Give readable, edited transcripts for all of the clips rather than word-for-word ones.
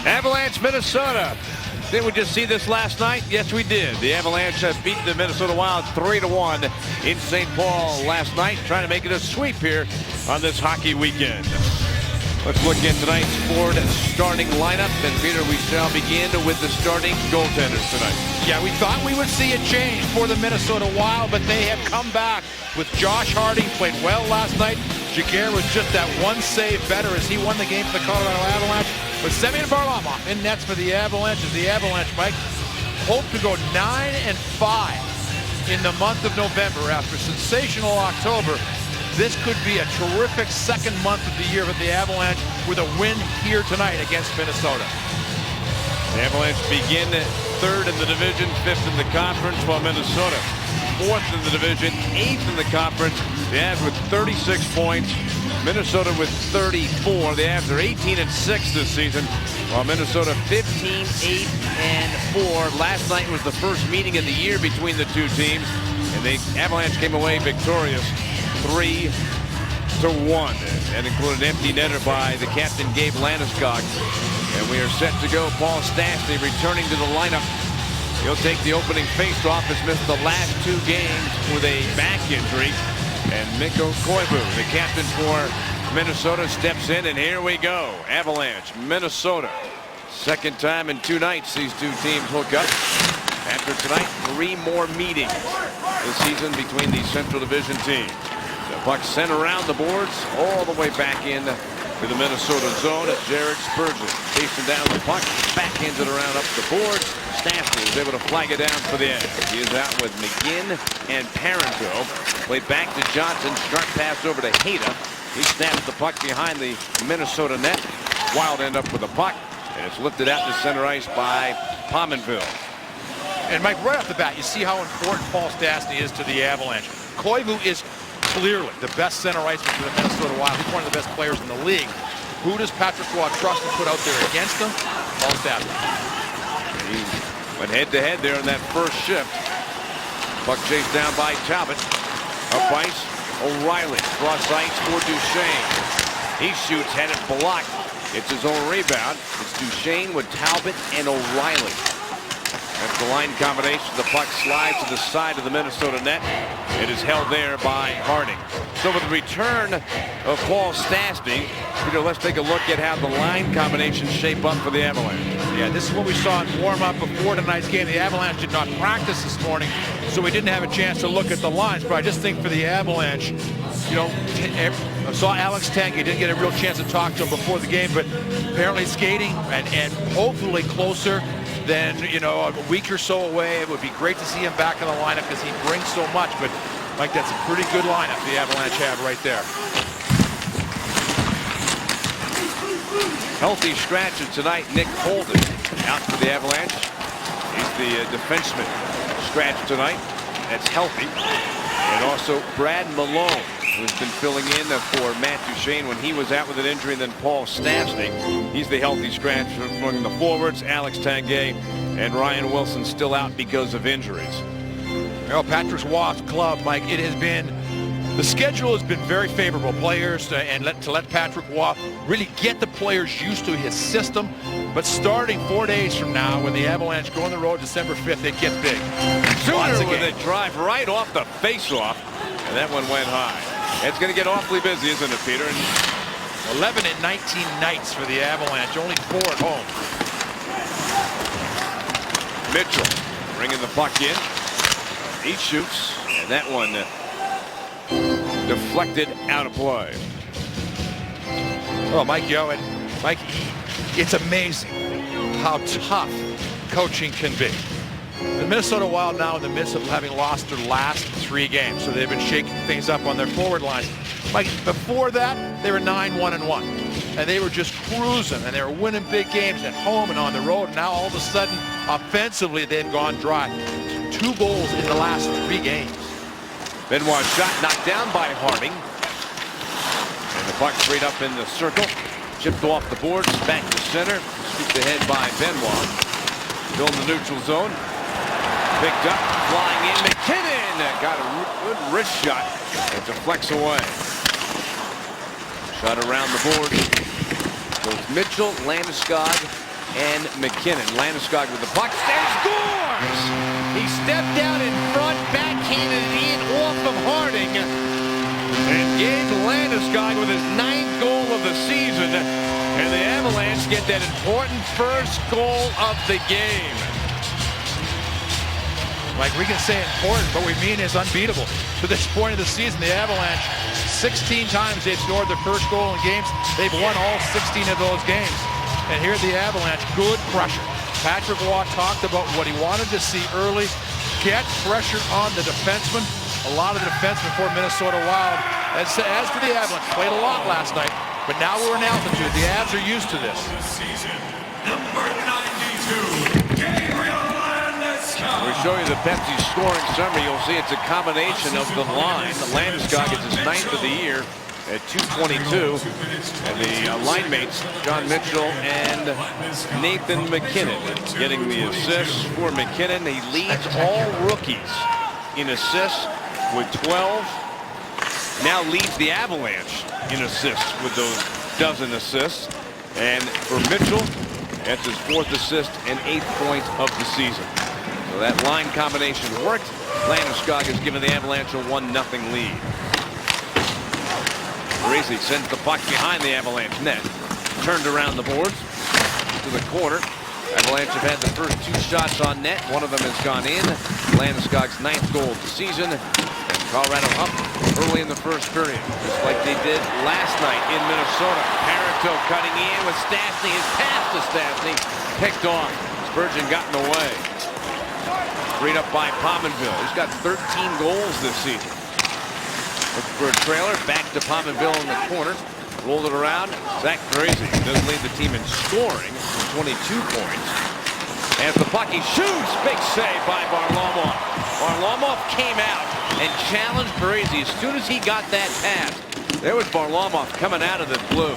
Avalanche, Minnesota. Didn't we just see this last night? Yes, we did. The Avalanche beat the Minnesota Wild 3-1 in St. Paul last night, trying to make it a sweep here on this hockey weekend. Let's look at tonight's Ford starting lineup. And Peter, we shall begin with the starting goaltenders tonight. Yeah, we thought we would see a change for the Minnesota Wild, but they have come back with Josh Harding. Played well last night. Jaguar was just that one save better as he won the game for the Colorado Avalanche. But Semyon Varlamov in nets for the Avalanche as the Avalanche, Mike, hope to go 9-5 in the month of November after sensational October. This could be a terrific second month of the year for the Avalanche with a win here tonight against Minnesota. The Avalanche begin third in the division, fifth in the conference, while Minnesota fourth in the division, eighth in the conference. The Avs with 36 points, Minnesota with 34. The Avs are 18-6 this season, while Minnesota 15-8-4. Last night was the first meeting of the year between the two teams, and the Avalanche came away victorious 3-1. That included an empty netter by the captain, Gabe Landeskog. And we are set to go. Paul Stastny returning to the lineup. He'll take the opening faceoff. Has missed the last two games with a back injury. And Mikko Koivu, the captain for Minnesota, steps in, and here we go. Avalanche, Minnesota. Second time in 2 nights these two teams hook up. After tonight, 3 more meetings this season between the Central Division teams. The puck sent around the boards all the way back in to the Minnesota zone. Jared Spurgeon chasing down the puck, backhands it around up the boards. Stastny was able to flag it down for the end. He is out with McGinn and Parenteau. Played back to Johnson. Sharp pass over to Hayda. He snaps the puck behind the Minnesota net. Wild end up with the puck, and it's lifted out to center ice by Pominville. And Mike, right off the bat, you see how important Paul Stastny is to the Avalanche. Koivu is clearly the best center iceman for the Minnesota Wild. He's one of the best players in the league. Who does Patrick Roy trust to put out there against him? Paul Stastny. He went head-to-head there in that first shift. Puck chased down by Talbot. Up ice, O'Reilly. Cross ice for Duchesne. He shoots, had it blocked. It's his own rebound. It's Duchesne with Talbot and O'Reilly. That's the line combination. The puck slides to the side of the Minnesota net. It is held there by Harding. So with the return of Paul Stastny, Peter, let's take a look at how the line combinations shape up for the Avalanche. Yeah, this is what we saw in warm-up before tonight's game. The Avalanche did not practice this morning, so we didn't have a chance to look at the lines. But I just think for the Avalanche, you know, I saw Alex Tanguay. Didn't get a real chance to talk to him before the game, but apparently skating and hopefully closer than, you know, a week or so away. It would be great to see him back in the lineup because he brings so much. But Mike, that's a pretty good lineup the Avalanche have right there. Healthy scratches tonight. Nick Holden out for the Avalanche. He's the defenseman scratch tonight. That's healthy. And also Brad Malone, who's been filling in for Matt Duchesne when he was out with an injury, and then Paul Stastny. He's the healthy scratch among the forwards. Alex Tanguay and Ryan Wilson still out because of injuries. Well, Patrick Roy's club, Mike, it has been, the schedule has been very favorable. Players and to let Patrick Roy really get the players used to his system. But starting 4 days from now, when the Avalanche go on the road December 5th, it gets big. Sooner with a drive right off the faceoff, and that one went high. It's going to get awfully busy, isn't it, Peter? 11 and 19 nights for the Avalanche, only 4 at home. Mitchell bringing the puck in. He shoots, and that one deflected out of play. Oh, Mike, and Mike, it's amazing how tough coaching can be. The Minnesota Wild now in the midst of having lost their last 3 games, so they've been shaking things up on their forward lines. Mike, before that, they were 9-1-1, and they were just cruising, and they were winning big games at home and on the road. And now all of a sudden, offensively, they've gone dry. 2 goals in the last 3 games. Benoit shot knocked down by Harding, and the puck straight up in the circle, chipped off the boards, back to center, scooped ahead by Benoit. Still in the neutral zone. Picked up, flying in, McKinnon got a good wrist shot. It deflects away. Shot around the board. So it's Mitchell, Landeskog, and McKinnon. Landeskog with the puck. There scores! He stepped out in front, backhanded it in off of Harding. And Gabe Landeskog with his 9th goal of the season. And the Avalanche get that important first goal of the game. Like we can say important, but we mean is unbeatable. To this point of the season, the Avalanche, 16 times they've scored their first goal in games. They've won all 16 of those games. And here the Avalanche, good pressure. Patrick Waugh talked about what he wanted to see early. Get pressure on the defenseman. A lot of the defensemen for Minnesota Wild, as for the Avalanche, played a lot last night. But now we're in altitude. The Avs are used to this. Number 92. We show you the Pepsi scoring summary. You'll see it's a combination of the line. Landeskog is his 9th of the year at 222. And the line mates, John Mitchell and Nathan McKinnon, getting the assists for McKinnon. He leads all rookies in assists with 12. Now leads the Avalanche in assists with those dozen assists. And for Mitchell, that's his 4th assist and 8th point of the season. So that line combination worked. Landeskog has given the Avalanche a 1-0 lead. Parisi sends the puck behind the Avalanche net. Turned around the boards to the corner. Avalanche have had the first 2 shots on net. One of them has gone in. Landeskog's 9th goal of the season. And Colorado up early in the first period, just like they did last night in Minnesota. Parenteau cutting in with Stastny. His pass to Stastny picked off. Spurgeon got in the way. Freed up by Pominville. He's got 13 goals this season. Looking for a trailer. Back to Pominville in the corner. Rolled it around. Zach Parisi does lead the team in scoring. 22 points. As the puck, he shoots. Big save by Varlamov. Varlamov came out and challenged Parisi as soon as he got that pass. There was Varlamov coming out of the blue.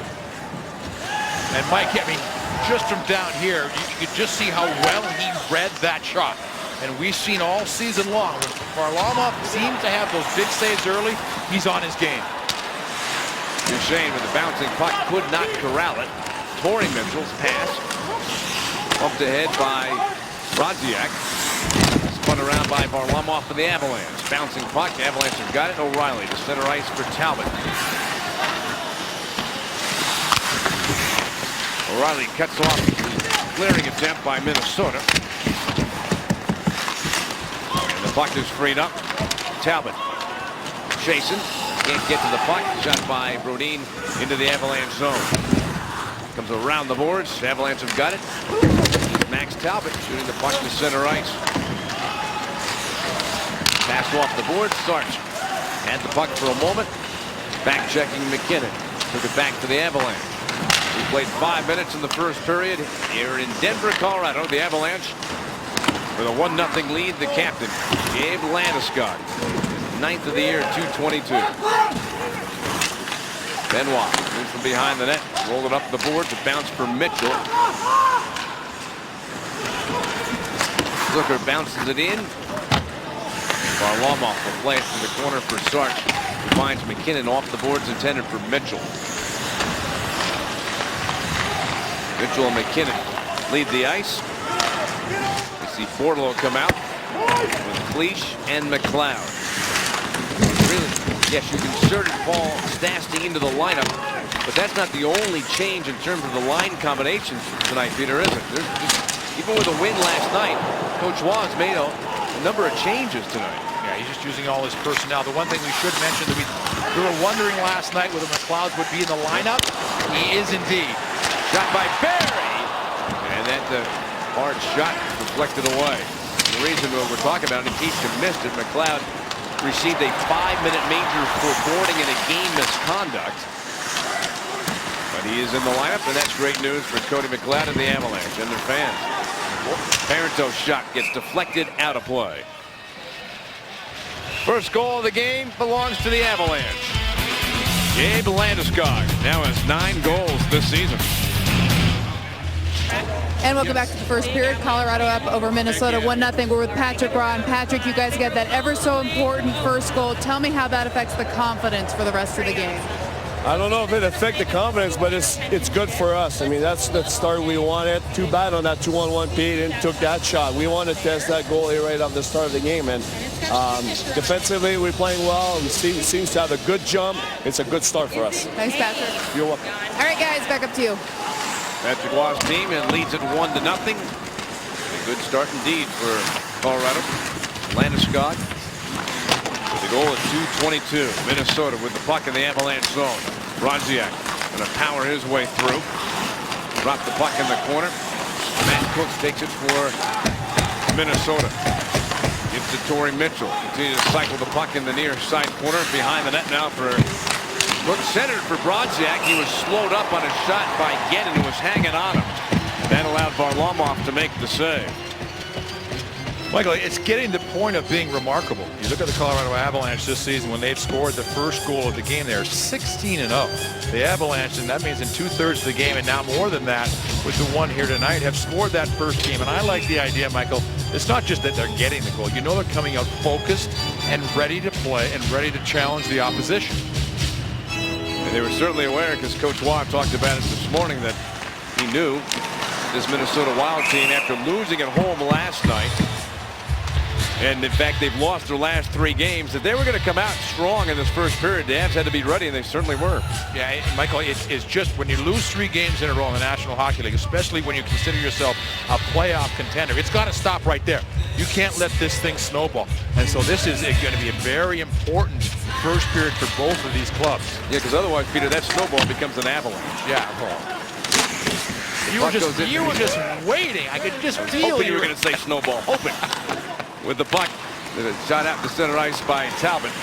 And Mike, I mean, just from down here, you could just see how well he read that shot. And we've seen all season long, when Varlamov seems to have those big saves early, he's on his game. Duchesne with the bouncing puck could not corral it. Torrey Mitchell's pass. Bumped ahead by Brodziak. Spun around by Varlamov for the Avalanche. Bouncing puck. Avalanche have got it. O'Reilly to center ice for Talbot. O'Reilly cuts off the clearing attempt by Minnesota. And the puck is freed up. Talbot chasing. Can't get to the puck. Shot by Brodin into the Avalanche zone. Comes around the boards. Avalanche have got it. Max Talbot shooting the puck to center ice. Pass off the board. Sarch had the puck for a moment. Back checking McKinnon. Took it back to the Avalanche. We played 5 minutes in the first period here in Denver, Colorado. The Avalanche with a 1-0 lead. The captain, Gabe Landeskog, 9th of the year, 222. Benoit moves from behind the net, rolled it up the board to bounce for Mitchell. Zucker bounces it in. Varlamov will play it to the corner for Sarch, who finds McKinnon off the boards intended for Mitchell. Mitchell and McKinnon lead the ice. We see Bortolo come out with Cleach and McLeod. Really, yes, you inserted Paul Stastny into the lineup, but that's not the only change in terms of the line combinations tonight, Peter, is it? Even with a win last night, Coach Waugh has made a number of changes tonight. Yeah, he's just using all his personnel. The one thing we should mention that we were wondering last night whether McLeod would be in the lineup. He is indeed. Shot by Barry, and that hard shot deflected away. The reason we're talking about it, in case you missed it, McLeod received a 5-minute major for boarding in a game misconduct. But he is in the lineup, and that's great news for Cody McLeod and the Avalanche and their fans. Parenteau's shot gets deflected out of play. First goal of the game belongs to the Avalanche. Gabe Landeskog now has 9 goals this season. And welcome back to the first period. Colorado up over Minnesota 1-0. We're with Patrick Roy. Patrick, you guys get that ever so important first goal. Tell me how that affects the confidence for the rest of the game. I don't know if it affected confidence, but it's good for us. I mean, that's the start we wanted. Too bad on that 2-on-1 Pete and took that shot. We want to test that goalie right off the start of the game. And defensively, we're playing well. And seems to have a good jump. It's a good start for us. Thanks, Patrick. You're welcome. All right, guys, back up to you. Patrick Roy's team and leads it 1-0. A good start indeed for Colorado. Landeskog with the goal at 2:22. Minnesota with the puck in the Avalanche zone. Brodziak going to power his way through. Drop the puck in the corner. Matt Cooks takes it for Minnesota. Gives to Torrey Mitchell. Continues to cycle the puck in the near side corner. Behind the net now for Cooks. Centered for Brodziak. He was slowed up on a shot by Gettin, who was hanging on him. That allowed Varlamov to make the save. Michael, it's getting the point of being remarkable. You look at the Colorado Avalanche this season when they've scored the first goal of the game. They're 16-0. The Avalanche, and that means in 2/3 of the game, and now more than that with the one here tonight, have scored that first game. And I like the idea, Michael. It's not just that they're getting the goal. You know they're coming out focused and ready to play and ready to challenge the opposition. And they were certainly aware, because Coach Waugh talked about it this morning, that he knew this Minnesota Wild team, after losing at home last night, and in fact they've lost their last 3 games, that they were going to come out strong in this first period. The Avs had to be ready, and they certainly were. Yeah, Michael, it's just when you lose 3 games in a row in the National Hockey League, especially when you consider yourself a playoff contender, it's got to stop right there. You can't let this thing snowball. And so this is going to be a very important first period for both of these clubs. Yeah, because otherwise, Peter, that snowball becomes an avalanche. Yeah, you were just waiting. I could just feel hoping you were going to say snowball. Hoping. With the puck, shot out to center ice by Talbot.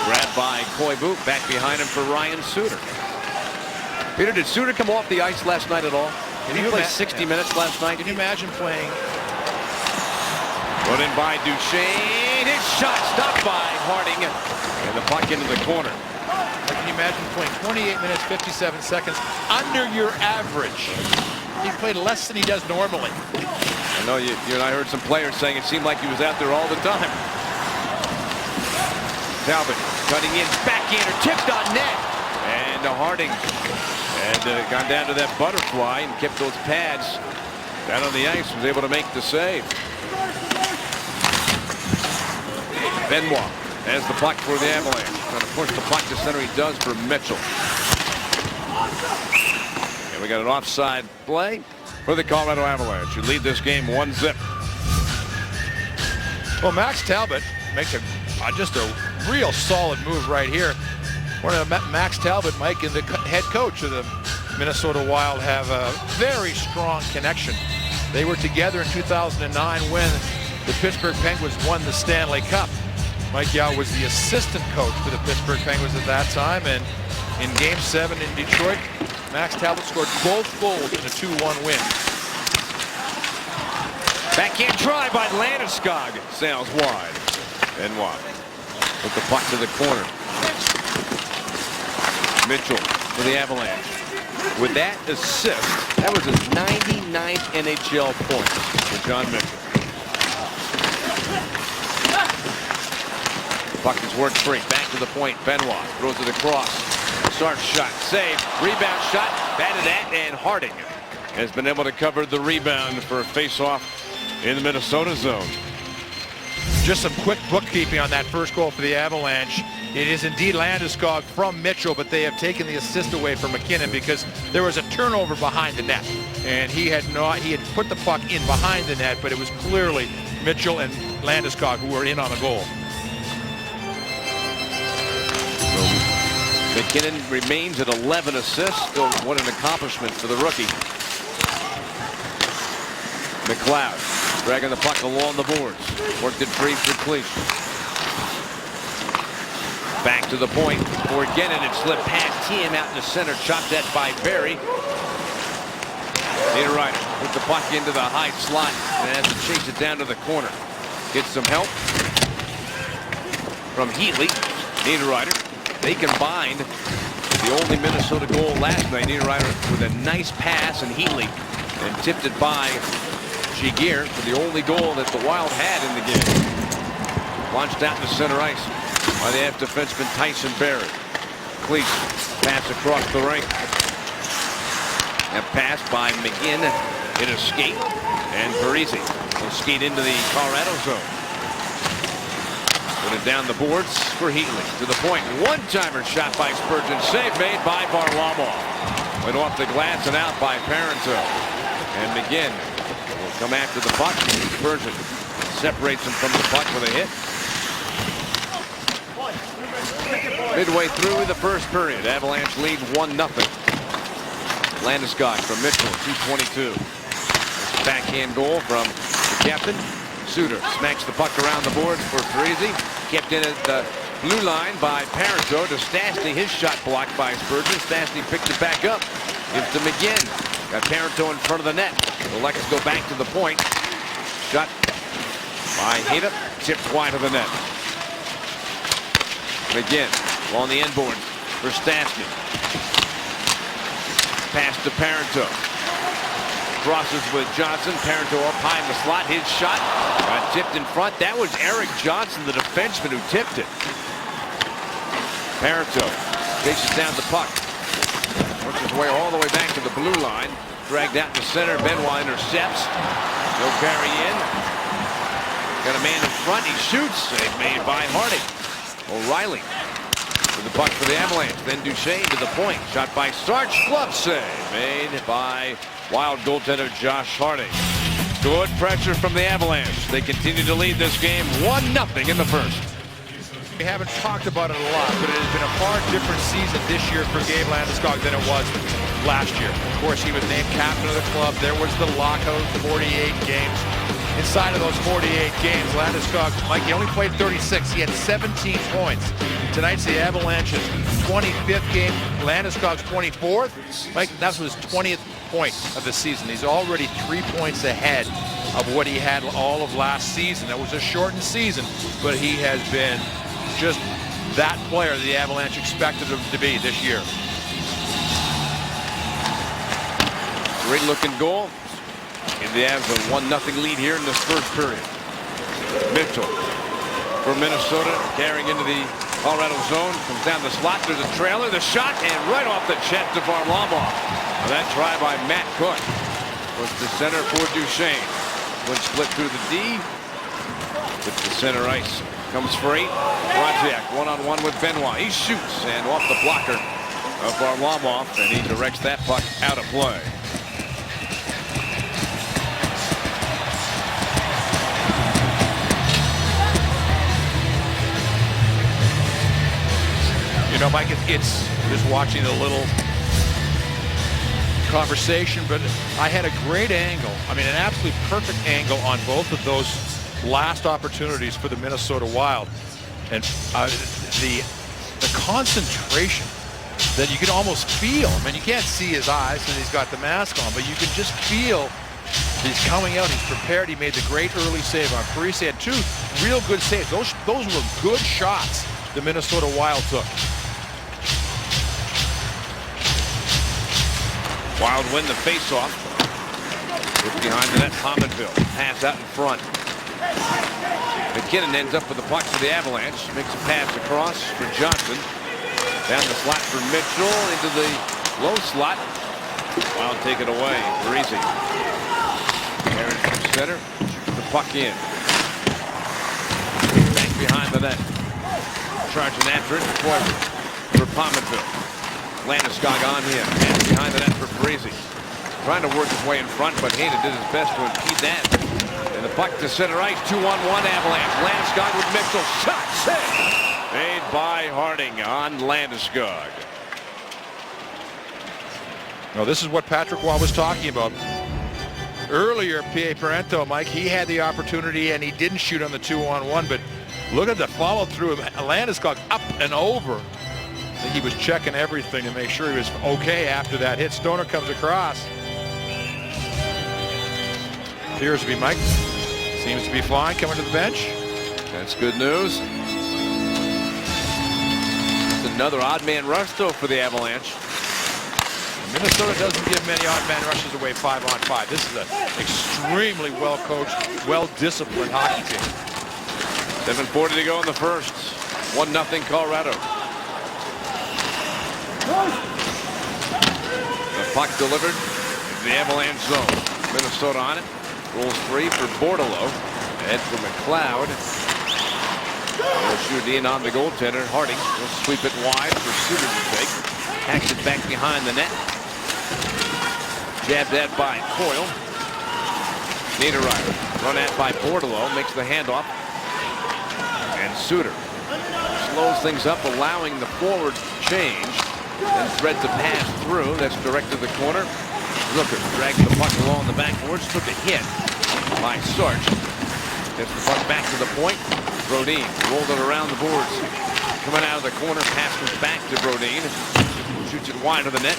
Grabbed by Koivu. Back behind him for Ryan Suter. Peter, did Suter come off the ice last night at all? Did he play 60 minutes last night? Can you imagine playing? Put in by Duchesne. His shot stopped by Harding. And the puck into the corner. Can you imagine playing 28 minutes, 57 seconds under your average? He played less than he does normally. I know you and I heard some players saying it seemed like he was out there all the time. Talbot cutting in, backhander, tipped on net. And Harding had gone down to that butterfly and kept those pads down on the ice. Was able to make the save. Benoit has the puck for the Avalanche. Trying to push the puck to center. He does for Mitchell. And we got an offside play for the Colorado Avalanche, who lead this game 1-0. Well, Max Talbot makes just a real solid move right here. Max Talbot, Mike, and the head coach of the Minnesota Wild have a very strong connection. They were together in 2009 when the Pittsburgh Penguins won the Stanley Cup. Mike Yao was the assistant coach for the Pittsburgh Penguins at that time, and in Game 7 in Detroit, Max Talbot scored both goals in a 2-1 win. Backhand try by Landeskog. Sails wide. Benoit with the puck to the corner. Mitchell for the Avalanche. With that assist, that was his 99th NHL point for John Mitchell. Puck is worked free. Back to the point. Benoit throws it across. Sarge shot. Save. Rebound shot. Batted at. And Harding has been able to cover the rebound for a face-off in the Minnesota zone. Just some quick bookkeeping on that first goal for the Avalanche. It is indeed Landeskog from Mitchell, but they have taken the assist away from McKinnon because there was a turnover behind the net. And he had put the puck in behind the net, but it was clearly Mitchell and Landeskog who were in on the goal. McKinnon remains at 11 assists. Still, what an accomplishment for the rookie. McLeod dragging the puck along the boards. Worked it free for Cleach. Back to the point for Gennon. It slipped past him out in the center. Chopped that by Barry. Niederreiter put the puck into the high slot and has to chase it down to the corner. Gets some help from Heatley. Niederreiter. They combined the only Minnesota goal last night. Niederreiter with a nice pass, and Heatley and tipped it by Giguère for the only goal that the Wild had in the game. Launched out to center ice by the half defenseman Tyson Barrie. Cleese. Pass across the rink. And pass by McGinn. It is skate. And Parisi will skate into the Colorado zone. Put it down the boards for Heatley. To the point. One-timer shot by Spurgeon. Save made by Varlamov. Went off the glass and out by Parenteau. And McGinn will come after the puck. Spurgeon separates him from the puck with a hit. Midway through the first period, Avalanche lead 1-0. Landeskog from Mitchell, 2:22. Backhand goal from the captain. Suter smacks the puck around the boards for Parisi. Kept in at the blue line by Parenteau to Stastny. His shot blocked by Spurgeon. Stastny picked it back up. Gives to McGinn. Got Parenteau in front of the net. The Lex go back to the point. Shot by Hayda. Tipped wide of the net. McGinn on the end board for Stastny. Pass to Parenteau. Crosses with Johnson. Parenteau up high in the slot. His shot got tipped in front. That was Eric Johnson, the defenseman, who tipped it. Parenteau chases down the puck. Works his way all the way back to the blue line. Dragged out to center. Benoit intercepts. No carry in. Got a man in front. He shoots. Save made by Harding. O'Reilly with the puck for the Avalanche. Then Duchesne to the point. Shot by Sarch. Glove save made by Wild goaltender Josh Harding. Good pressure from the Avalanche. They continue to lead this game 1-0 in the first. We haven't talked about it a lot, but it has been a far different season this year for Gabe Landeskog than it was last year. Of course, he was named captain of the club. There was the lockout, 48 games. Inside of those 48 games, Landeskog, Mike, he only played 36. He had 17 points. Tonight's the Avalanche's 25th game. Landeskog's 24th. Mike, that was his 20th point of the season. He's already 3 points ahead of what he had all of last season. That was a shortened season, but he has been just that player the Avalanche expected him to be this year. Great looking goal. And the Avs a 1-0 lead here in this first period. Mitchell for Minnesota, carrying into the Colorado zone. Comes down the slot. There's a trailer. The shot, and right off the chest of Varlamov. That try by Matt Cook was the center for Duchesne. Would split through the D. With the center ice. Comes for 8. Brodziak one-on-one with Benoit. He shoots, and off the blocker of Varlamov, and he directs that puck out of play. You know, Mike, it's just watching a little conversation, but I had a great angle. I mean, an absolutely perfect angle on both of those last opportunities for the Minnesota Wild. And the concentration that you can almost feel. I mean, you can't see his eyes and he's got the mask on, but you can just feel he's coming out. He's prepared. He made the great early save on Parisi. Had 2 real good saves. Those were good shots the Minnesota Wild took. Wild win the faceoff. Look behind the net, Pominville. Pass out in front. McKinnon ends up with the puck for the Avalanche. Makes a pass across for Johnson. Down the slot for Mitchell into the low slot. Wild take it away. Parisi. Aaron from center. The puck in. Back behind the net. Charging after it for Pominville. Landeskog on him. And behind the net for Parisi. Trying to work his way in front, but Hayden did his best to impede that. And the puck to center ice. 2-on-1 Avalanche. Landeskog with Mitchell. Shot save. Made by Harding on Landeskog. Now, this is what Patrick Waugh was talking about. Earlier, P.A. Parenteau, Mike, he had the opportunity and he didn't shoot on the 2-on-1, but look at the follow through of Landeskog up and over. I think he was checking everything to make sure he was okay after that hit. Stoner comes across. Appears to be Mike. Seems to be fine coming to the bench. That's good news. It's another odd man rush though for the Avalanche. Minnesota doesn't give many odd man rushes away 5-on-5. This is an extremely well-coached, well-disciplined hockey team. 7:40 to go in the first. 1-0 Colorado. The puck delivered in the Avalanche zone. Minnesota on it. Rolls free for Bordelot. Head for McLeod. He'll shoot in on the goaltender. Harding will sweep it wide for Suter to take. Hacks it back behind the net. Jabbed at by Coyle. Niederreiter run at by Bordelot. Makes the handoff. And Suter slows things up, allowing the forward change. Then threads a pass through. That's direct to the corner. Rooker drags the puck along the backboards. Took a hit by Sarch. Gets the puck back to the point. Brodin rolled it around the boards. Coming out of the corner, pass comes back to Brodin. Shoots it wide of the net.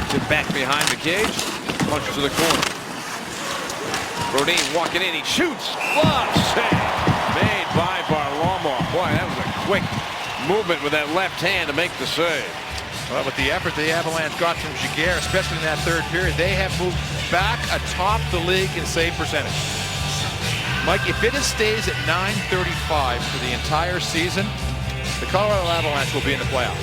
Tip back behind the cage. Punches to the corner. Brodin walking in. He shoots. Glove save. Made by Varlamov. Boy, that was a quick movement with that left hand to make the save. Well, with the effort the Avalanche got from Giguère, especially in that third period, they have moved back atop the league in save percentage. Mike, if it stays at .935 for the entire season, the Colorado Avalanche will be in the playoffs.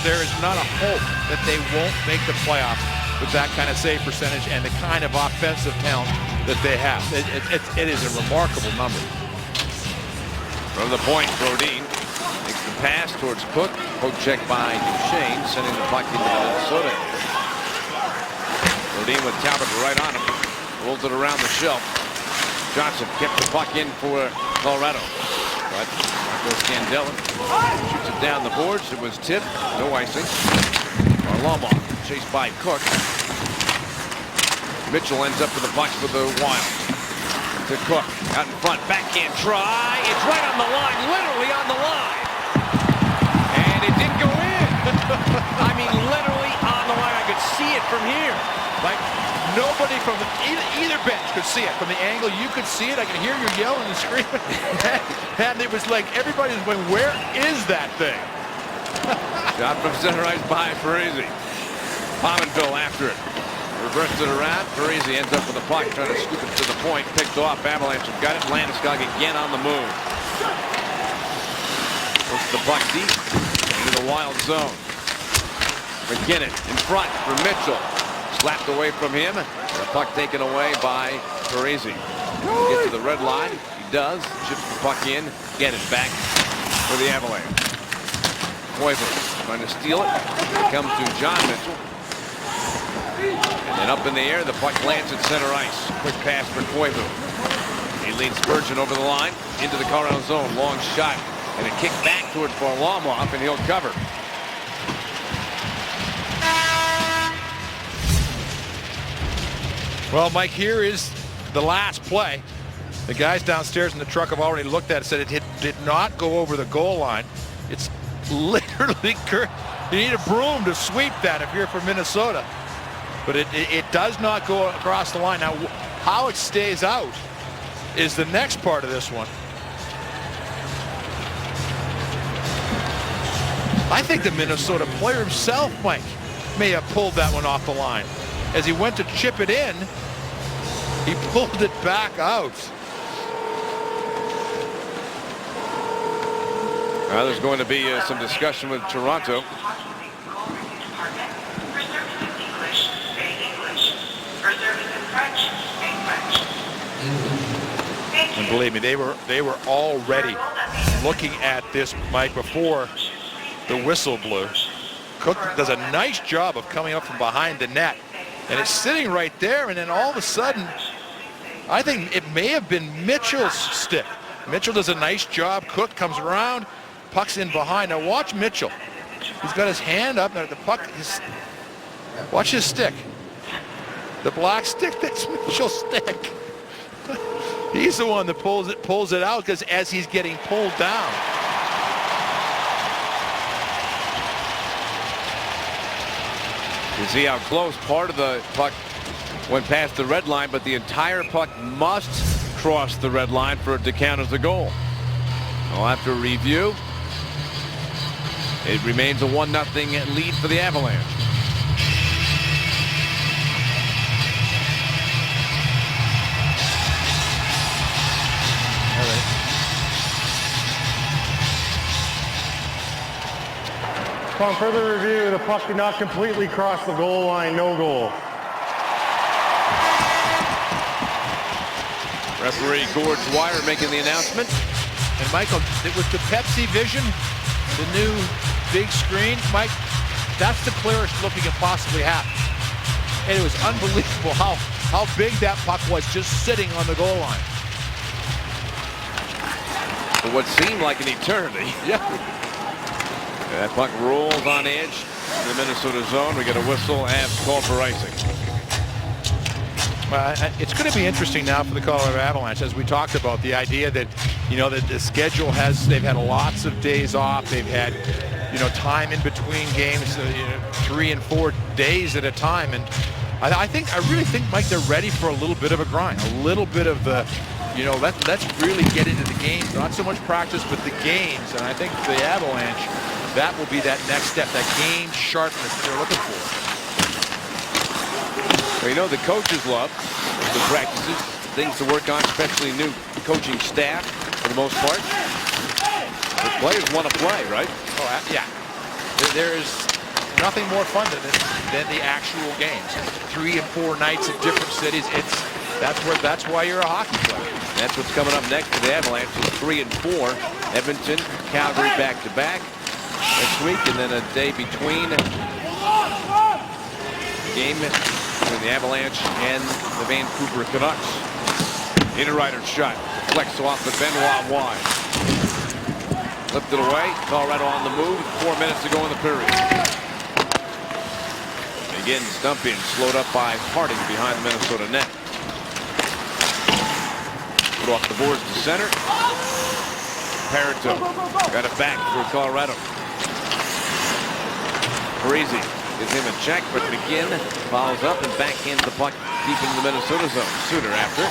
There is not a hope that they won't make the playoffs with that kind of save percentage and the kind of offensive talent that they have. It is a remarkable number. From the point, Brodin makes the pass towards Cook. Poke check by Duchesne, sending the puck into Minnesota. Brodin with Talbot right on him. Rolls it around the shelf. Johnson kept the puck in for Colorado. But Marco Scandella shoots it down the boards. It was tipped. No icing. Varlamov chased by Cook. Mitchell ends up with the puck for the Wild. To Cook. Out in front. Backhand try. It's right on the line. Literally on the line. And it didn't go in. I mean, literally on the line. I could see it from here. Like, nobody from either bench could see it. From the angle you could see it. I could hear you yelling and screaming. And it was like everybody was going, where is that thing? Shot from center ice by Parisi. Pominville after it. Reversed it around. Parisi ends up with the puck, trying to scoop it to the point. Picked off. Avalanche have got it. Landeskog again on the move. Puts the puck deep into the Wild zone. McKinnon in front for Mitchell. Slapped away from him. The puck taken away by Parisi. Get to the red line. He does. Chips the puck in. Get it back for the Avalanche. Koivu trying to steal it. Here comes to John Mitchell. And then up in the air, the puck lands at center ice. Quick pass for Koivu. He leads Spurgeon over the line into the Colorado zone. Long shot. And a kick back towards Varlamov, and he'll cover. Well, Mike, here is the last play. The guys downstairs in the truck have already looked at it, said it did not go over the goal line. It's literally, you need a broom to sweep that if you're from Minnesota. But it does not go across the line. Now, how it stays out is the next part of this one. I think the Minnesota player himself, Mike, may have pulled that one off the line. As he went to chip it in, he pulled it back out. Now there's going to be some discussion with Toronto. And believe me, they were already looking at this, Mike, before the whistle blew. Cook does a nice job of coming up from behind the net. And it's sitting right there, and then all of a sudden, I think it may have been Mitchell's stick. Mitchell does a nice job. Cook comes around, puck's in behind. Now watch Mitchell. He's got his hand up. Now the puck is, watch his stick. The black stick, that's Mitchell's stick. He's the one that pulls it out, because as he's getting pulled down. You see how close part of the puck went past the red line, but the entire puck must cross the red line for it to count as a goal. Well, after review, it remains a 1-0 lead for the Avalanche. Upon further review, the puck did not completely cross the goal line. No goal. Referee Gord Dwyer making the announcement. And Michael, with the Pepsi Vision, the new big screen, Mike, that's the clearest look you can possibly have. And it was unbelievable how big that puck was just sitting on the goal line. For what seemed like an eternity. Yeah. That puck rolls on edge in the Minnesota zone. We get a whistle. Avs call for icing. It's going to be interesting now for the Colorado Avalanche, as we talked about, the idea that, that the schedule they've had lots of days off. They've had, time in between games, 3 and 4 days at a time. And I really think, Mike, they're ready for a little bit of a grind, a little bit of the, let's really get into the games. Not so much practice, but the games. And I think for the Avalanche, that will be that next step, that game sharpness that they're looking for. Well, the coaches love the practices, things to work on, especially new coaching staff for the most part. The players want to play, right? Oh, yeah. There is nothing more fun than the actual games. 3 and 4 nights at different cities. That's why you're a hockey player. That's what's coming up next for the Avalanche. Is 3 and 4. Edmonton, Calgary back-to-back next week, and then a day between game between the Avalanche and the Vancouver Canucks. Niederreiter's shot deflects off the Benoit wide. Lifted away. Colorado on the move. 4 minutes to go in the period. Again, Stumpin slowed up by Harding behind the Minnesota net. Put off the boards to center. Parito got it back for Colorado. Crazy. Gives him a check, but McGinn follows up and backhands the puck deep into the Minnesota zone. Suter after.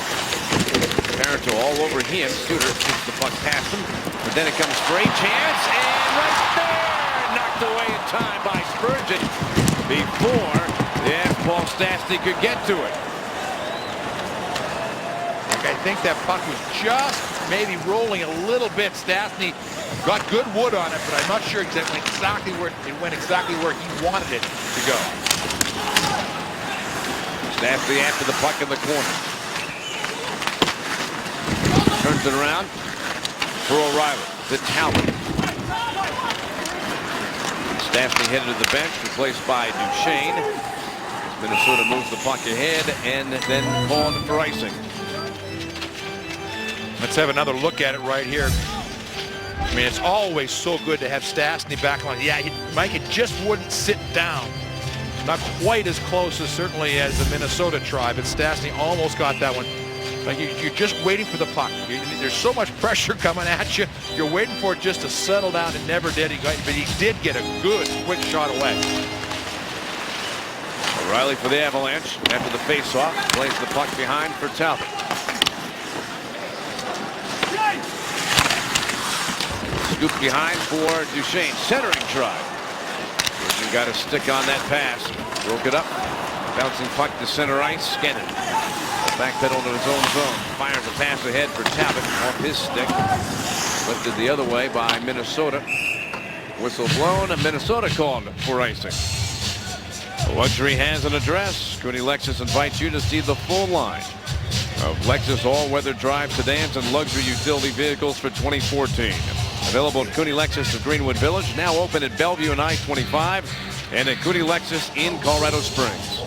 Parito all over him. Suter shoots the puck past him, but then it comes straight chance, and right there, knocked away in time by Spurgeon before Paul Stastny could get to it. I think that puck was just maybe rolling a little bit. Stastny got good wood on it, but I'm not sure exactly where it went exactly where he wanted it to go. Stastny after the puck in the corner. Turns it around for O'Reilly. To Talbot. Stastny headed to the bench, replaced by Duchesne. Minnesota moves the puck ahead and then called for icing. Let's have another look at it right here. I mean, it's always so good to have Stastny back on. Yeah, Mike, it just wouldn't sit down. Not quite as close as certainly as the Minnesota try, but Stastny almost got that one. Like you're just waiting for the puck. There's so much pressure coming at you. You're waiting for it just to settle down. It never did. But he did get a good, quick shot away. O'Reilly for the Avalanche after the face-off. Plays the puck behind for Talbot. Scoop behind for Duchesne. Centering try. He got a stick on that pass. Broke it up. Bouncing puck to center ice. Scannon. Backpedal to his own zone. Fires a pass ahead for Talbot off his stick. Lifted the other way by Minnesota. Whistle blown. And Minnesota called for icing. Luxury has an address. Cooney Lexus invites you to see the full line of Lexus all-weather drive sedans and luxury utility vehicles for 2014. Available at Cooney Lexus of Greenwood Village, now open at Bellevue and I-25, and at Cooney Lexus in Colorado Springs.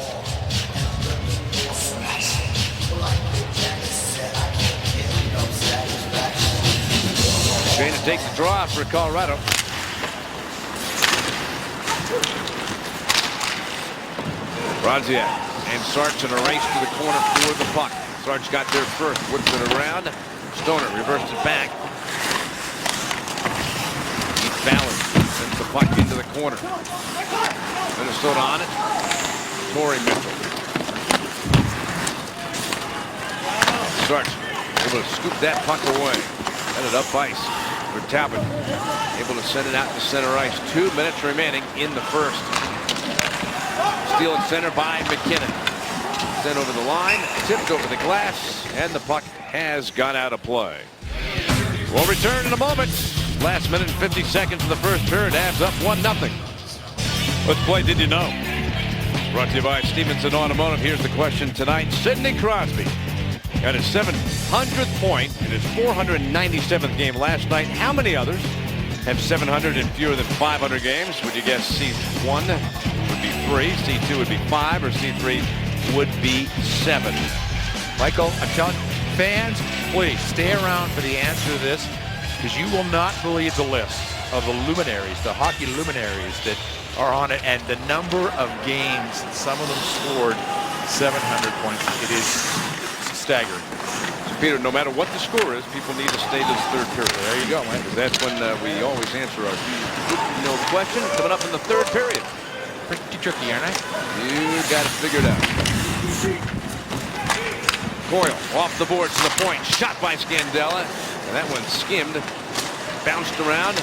Trying to take the draw for Colorado. Brodziak and Sarch in a race to the corner for the puck. Sarch got there first, whips it around. Stoner reversed it back. Balance sends the puck into the corner. Minnesota on it. Torrey Mitchell. Sarch able to scoop that puck away. Headed up ice for Talbot. Able to send it out to center ice. 2 minutes remaining in the first. Steal at center by McKinnon. Sent over the line, tipped over the glass, and the puck has gone out of play. We'll return in a moment. Last minute and 50 seconds of the first period. Avs up 1-0. Let's play Did You Know? Brought to you by Stevenson Automotive. Here's the question tonight. Sidney Crosby got his 700th point in his 497th game last night. How many others have 700 in fewer than 500 games? Would you guess C1 would be 3, C2 would be 5, or C3 would be 7? Michael, I'm telling you, fans, please stay around for the answer to this, because you will not believe the list of the luminaries, the hockey luminaries that are on it, and the number of games some of them scored 700 points. It is staggering. So Peter, no matter what the score is, people need to stay to the third period. There you go, man. That's when we always answer our no question. Coming up in the third period. Pretty tricky, aren't I? You got it figured out. Coyle off the boards to the point. Shot by Scandella. And that one skimmed. Bounced around.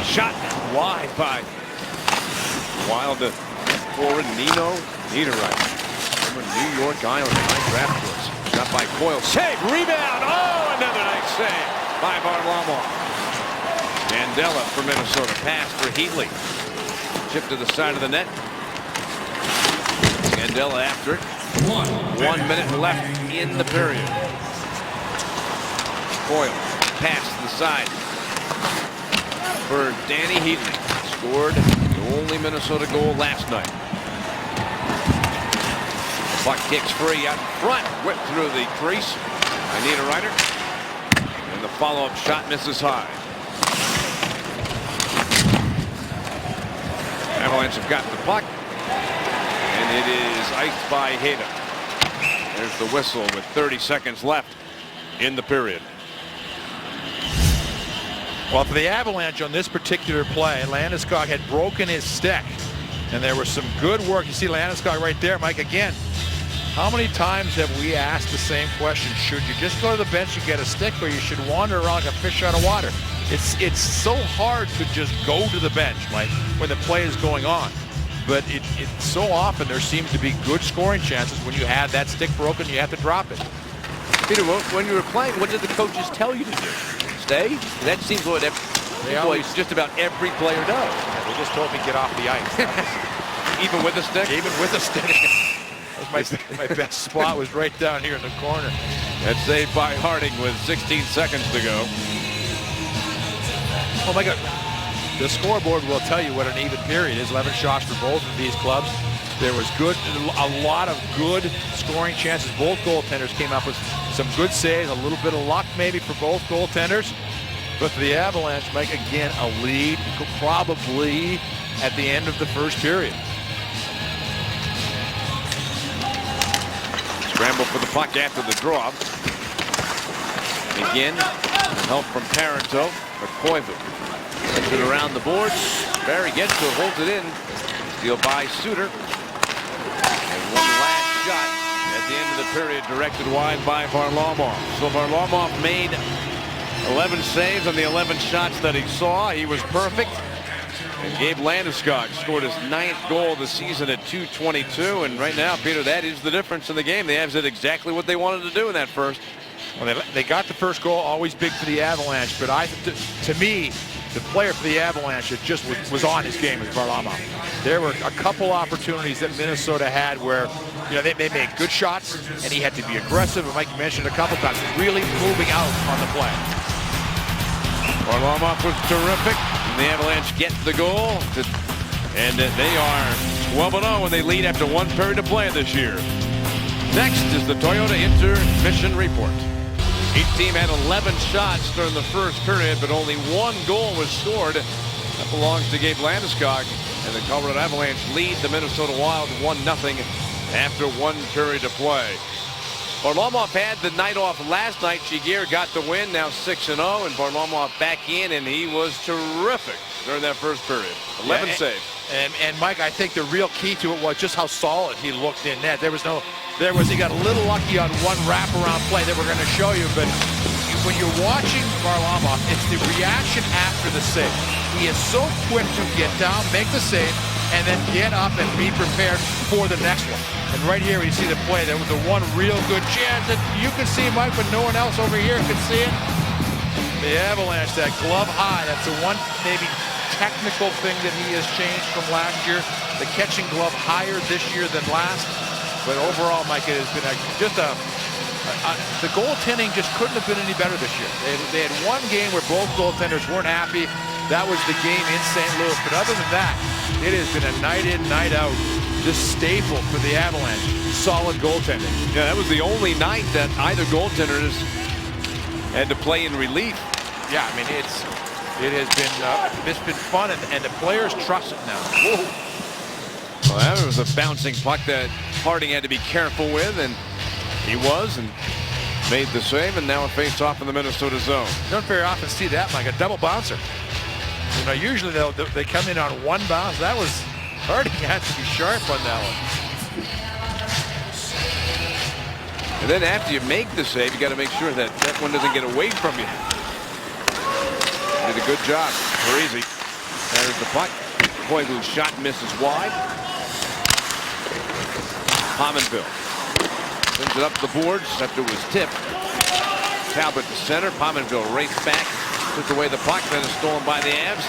Shot wide by Wild forward Nino Niederreiter. From New York Islanders. High draft choice. Shot by Coyle. Save. Rebound. Oh, another nice save by Varlamov. Scandella for Minnesota. Pass for Heatley. Chip to the side of the net. Scandella after it. 1 minute left in the period. Coyle. Pass to the side for Danny Heatley. Scored the only Minnesota goal last night. Puck kicks free out in front. Whipped through the crease by Niederreiter. And the follow-up shot misses high. Avalanche have got the puck. And it is iced by Hayden. There's the whistle with 30 seconds left in the period. Well, for the Avalanche on this particular play, Landeskog had broken his stick, and there was some good work. You see Landeskog right there, Mike. Again, how many times have we asked the same question? Should you just go to the bench and get a stick, or you should wander around like a fish out of water? It's so hard to just go to the bench, Mike, when the play is going on. But it's so often there seems to be good scoring chances when you have that stick broken, you have to drop it. Peter, when you were playing, what did the coaches tell you to do? Stay? That seems what just about every player does. They just told me get off the ice. Even with a stick? Even with a stick. That was my best spot was right down here in the corner. That's saved by Harding with 16 seconds to go. Oh my God. The scoreboard will tell you what an even period is. 11 shots for both of these clubs. There was a lot of good scoring chances. Both goaltenders came up with some good saves, a little bit of luck maybe for both goaltenders. But for the Avalanche, Mike, again, a lead probably at the end of the first period. Scramble for the puck after the draw. Again, help from Parenteau, but Koivu gets it around the boards. Barry gets to it, holds it in. Steal by Suter. And one last shot at the end of the period, directed wide by Varlamov. So Varlamov made 11 saves on the 11 shots that he saw. He was perfect. And Gabe Landeskog scored his 9th goal of the season at .222. And right now, Peter, that is the difference in the game. The Avs did exactly what they wanted to do in that first. Well, they got the first goal, always big for the Avalanche. But to me, the player for the Avalanche that just was on his game is Varlamov. There were a couple opportunities that Minnesota had where, you know, they made good shots, and he had to be aggressive. And Mike mentioned a couple times, really moving out on the play. Varlamov was terrific. And the Avalanche get the goal. And they are 12-0 when they lead after 1 period of play this year. Next is the Toyota Intermission Report. Each team had 11 shots during the first period, but only 1 goal was scored. That belongs to Gabe Landeskog. And the Colorado Avalanche lead the Minnesota Wild 1-0 after 1 period of play. Varlamov had the night off last night. Giguere got the win, now 6-0, and Varlamov back in, and he was terrific during that first period. 11 saves. And Mike, I think the real key to it was just how solid he looked in net. He got a little lucky on one wraparound play that we're going to show you, but when you're watching Varlamov, it's the reaction after the save. He is so quick to get down, make the save, and then get up and be prepared for the next one. And right here, you see the play. There was the one real good chance that you could see, Mike, but no one else over here could see it. The Avalanche, that glove high, that's the one maybe technical thing that he has changed from last year. The catching glove higher this year than last. But overall, Mike, it has been the goaltending just couldn't have been any better this year. They had one game where both goaltenders weren't happy. That was the game in St. Louis. But other than that, it has been a night in, night out, just staple for the Avalanche. Solid goaltending. Yeah, that was the only night that either goaltenders had to play in relief. Yeah, I mean, it's been fun, and the players trust it now. Whoa. Well, that was a bouncing puck that Harding had to be careful with, and he was, and made the save, and now a face-off in the Minnesota zone. You don't very often see that, like a double bouncer. You know, usually they come in on one bounce. That was Harding had to be sharp on that one. And then after you make the save, you got to make sure that that one doesn't get away from you. Did a good job. Crazy. There's the puck. Koivu's shot misses wide. Pominville sends it up the boards after it was tipped. Talbot to center. Pominville raced back, took away the puck, then is stolen by the Avs.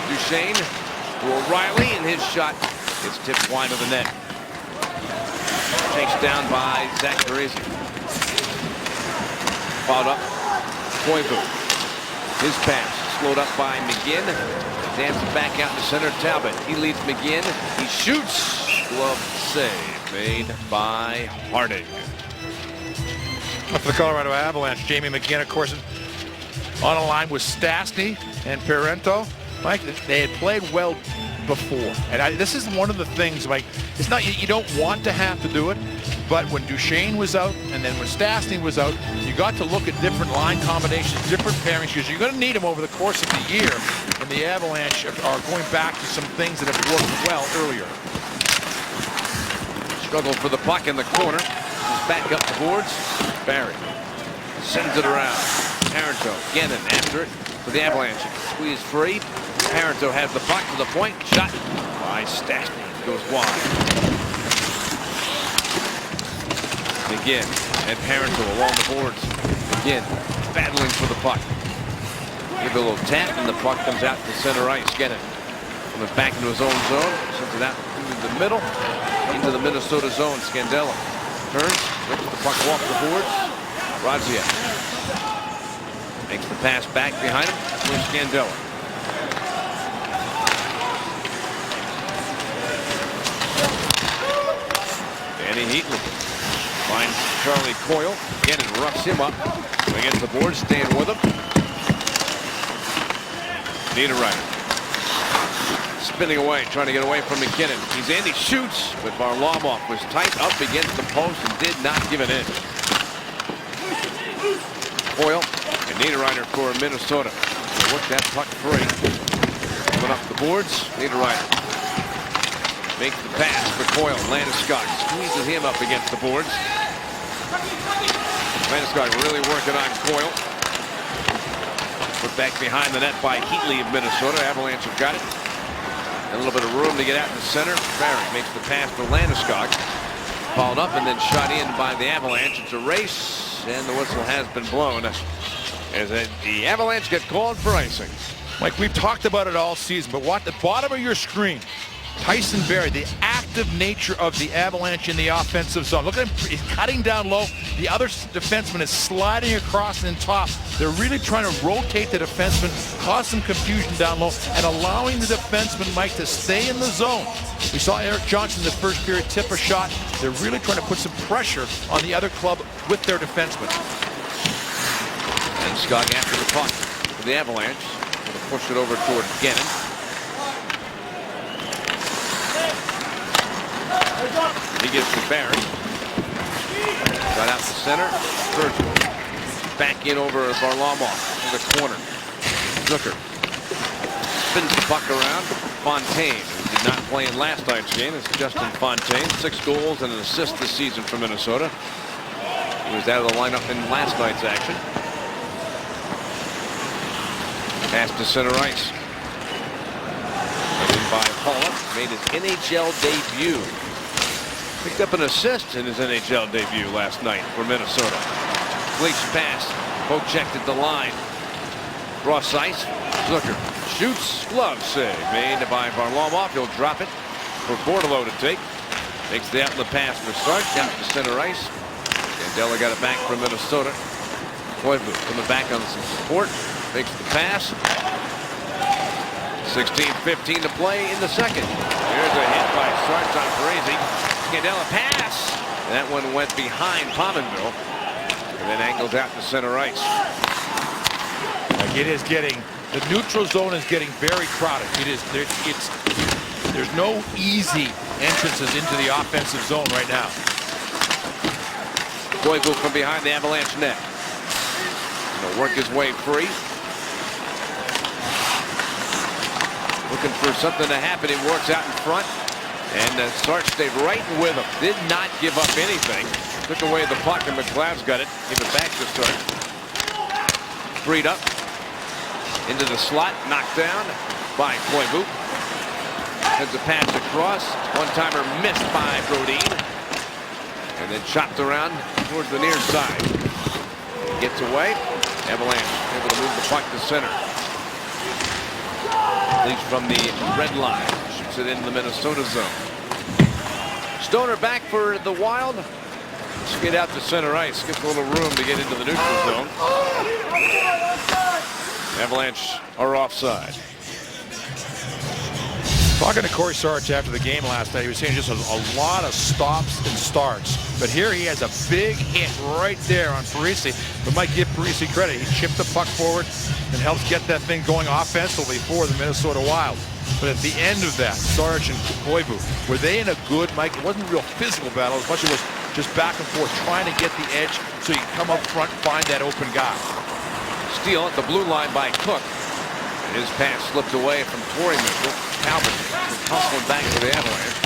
Duchesne to O'Reilly, and his shot gets tipped wide of the net. Takes down by Zach Parise. Fouled up. Koivu. His pass slowed up by McGinn. Dances back out to center. Talbot. He leads McGinn. He shoots. Glove save made by Harding. For the Colorado Avalanche, Jamie McGinn, of course, on a line with Stastny and Parento. Mike, they had played well before, and this is one of the things, Mike. It's not you don't want to have to do it, but when Duchesne was out and then when Stastny was out, you got to look at different line combinations, different pairings, because you're going to need them over the course of the year. And the Avalanche are going back to some things that have worked well earlier. Struggled for the puck in the corner. He's back up the boards. Barry sends it around. Parento again and after it for the Avalanche. Squeeze free. Parento has the puck to the point. Shot by Stastny. Goes wide. Again, and Parento along the boards. Again, battling for the puck. Give it a little tap, and the puck comes out to center ice. Get it. Comes back into his own zone. Sends it out into the middle. Into the Minnesota zone. Scandella turns. Rips the puck off the boards. Razia makes the pass back behind him for Scandella. Danny Heatley finds Charlie Coyle. Again, and roughs him up against the board, staying with him. Niederreiter spinning away, trying to get away from McKinnon. He's in, he shoots, but Varlamov was tight up against the post and did not give it in. Coyle and Niederreiter for Minnesota. They work that puck free. Coming up the boards, Niederreiter makes the pass for Coyle. Landeskog squeezes him up against the boards. Landeskog really working on Coyle. Put back behind the net by Heatley of Minnesota. Avalanche have got it. A little bit of room to get out in the center. Barry makes the pass to Landeskog. Fouled up and then shot in by the Avalanche. It's a race, and the whistle has been blown as the Avalanche get called for icing. Mike, we've talked about it all season, but what the bottom of your screen, Tyson Barrie, the active nature of the Avalanche in the offensive zone. Look at him, he's cutting down low. The other defenseman is sliding across and top. They're really trying to rotate the defenseman, cause some confusion down low, and allowing the defenseman, Mike, to stay in the zone. We saw Eric Johnson in the first period tip a shot. They're really trying to put some pressure on the other club with their defenseman. And Skog after the puck for the Avalanche. Going to push it over toward Gannon. He gives to Barry. Right out to center. Third. Back in over Varlamov in the corner. Zucker spins the puck around. Fontaine, who did not play in last night's game. It's Justin Fontaine. 6 goals and an assist this season for Minnesota. He was out of the lineup in last night's action. Pass to center ice. In by Paula. Made his NHL debut. Picked up an assist in his NHL debut last night for Minnesota. Gleach pass. Poke checked at the line. Cross ice. Zucker Shoots, glove save made by Varlamov. He'll drop it for Bordeleau to take. Makes the outlet pass for Sark. Down to center ice. Candela got it back from Minnesota. Koivu coming back on some support. Makes the pass. 16:15 to play in the second. There's a hit by Sark on Parisi. Candela pass. That one went behind Pominville. And then angled out to center ice. Like it is getting, the neutral zone is getting very crowded. It is, there's no easy entrances into the offensive zone right now. Koivu from behind the Avalanche net. He'll work his way free. Looking for something to happen. He works out in front. And Sark stayed right with him. Did not give up anything. Took away the puck and McLeod's got it. Give it back to Sark. Freed up. Into the slot. Knocked down by Koivu. Heads a pass across. One-timer missed by Brodin. And then chopped around towards the near side. Gets away. Avalanche able to move the puck to center. Leads from the red line. Shoots it into the Minnesota zone. Stoner back for the Wild. Skid out to center ice. Gets a little room to get into the neutral zone. Avalanche are offside. Talking to Corey Sarch after the game last night, he was saying just a lot of stops and starts. But here he has a big hit right there on Parisi. But might give Parisi credit. He chipped the puck forward and helps get that thing going offensively for the Minnesota Wild. But at the end of that, Sarch and Koivu, were they in a good, Mike? It wasn't a real physical battle as much as it was just back and forth, trying to get the edge so you can come up front and find that open guy. Steal at the blue line by Cook. His pass slipped away from Torrey Mitchell. Talbot hustling back to the Avalanche.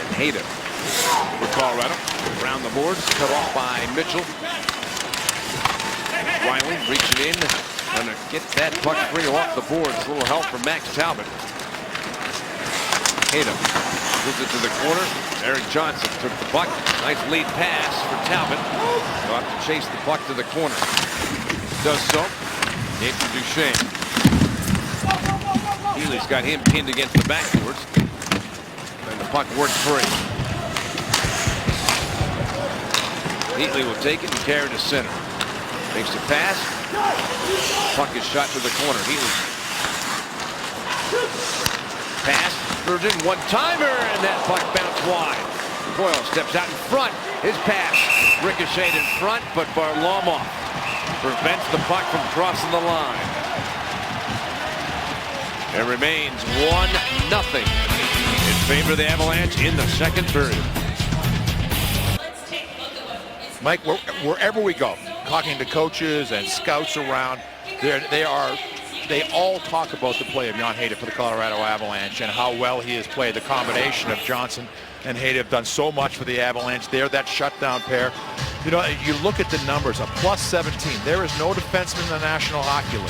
And Hayden for Colorado. Around the boards, cut off by Mitchell. Riley reaching in. Going to get that puck free off the boards. A little help from Max Talbot. Hayden moves it to the corner. Eric Johnson took the puck. Nice lead pass for Talbot. He'll have to chase the puck to the corner. Does so. Nathan Duchesne. Healy's got him pinned against the backboards. And the puck works free. Healy will take it and carry to center. Makes the pass. Puck is shot to the corner. Healy. Pass. Third in. One-timer. And that puck bounced wide. Coyle steps out in front. His pass. Ricocheted in front, but Varlamov prevents the puck from crossing the line. It remains 1-0 in favor of the Avalanche in the second period. Mike, wherever we go, talking to coaches and scouts around, they all talk about the play of Jan Hayden for the Colorado Avalanche and how well he has played. The combination of Johnson and Hayden have done so much for the Avalanche. They're that shutdown pair. You know, you look at the numbers, a +17. There is no defenseman in the National Hockey League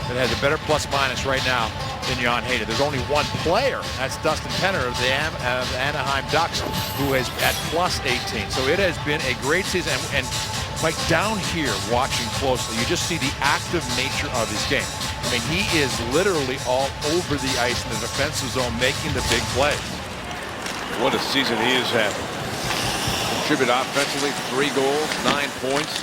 that has a better plus-minus right now than Jan Hayden. There's only one player, that's Dustin Penner of the Anaheim Ducks, who is at +18. So it has been a great season. And Mike, down here watching closely, you just see the active nature of his game. I mean, he is literally all over the ice in the defensive zone, making the big plays. What a season he is having. Contribute offensively, 3 goals, 9 points.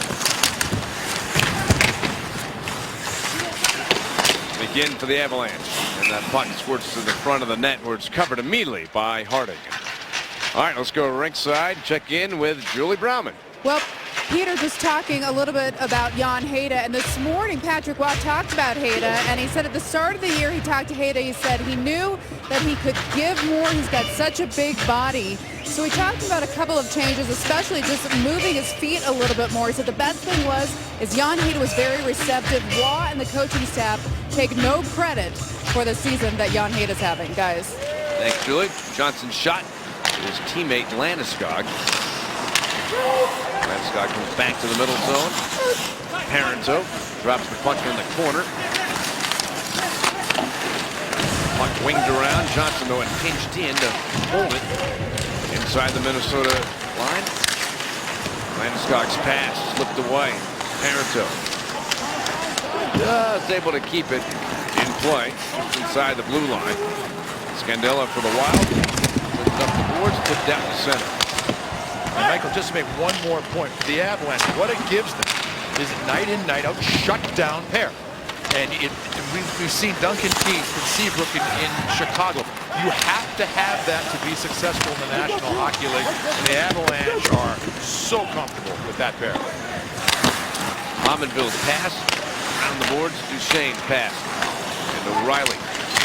Again for the Avalanche. And that puck squirts to the front of the net where it's covered immediately by Harding. All right, let's go ringside. Check in with Julie Browman. Well, Peter just talking a little bit about Jan Hayden, and this morning Patrick Waugh talked about Hayden, and he said at the start of the year he talked to Hayden, he said he knew that he could give more. He's got such a big body. So he talked about a couple of changes, especially just moving his feet a little bit more. He said the best thing is Jan Hayden was very receptive. Waugh and the coaching staff take no credit for the season that Jan Hayden is having, guys. Thanks, Julie. Johnson's shot to his teammate Landeskog. Landeskog comes back to the middle zone. Parenteau drops the puck in the corner. Puck winged around. Johnson, though, and pinched in to hold it inside the Minnesota line. Landeskog's pass slipped away. Parenteau Just able to keep it in play just inside the blue line. Scandella for the Wild. Sends up the boards, put down the center. And Michael, just to make one more point for the Avalanche, what it gives them is a night in, night out shutdown pair. And we've seen Duncan Keith and Seabrook in Chicago. You have to have that to be successful in the National Hockey League. And the Avalanche are so comfortable with that pair. Pominville's pass around the boards. Duchesne's pass. And O'Reilly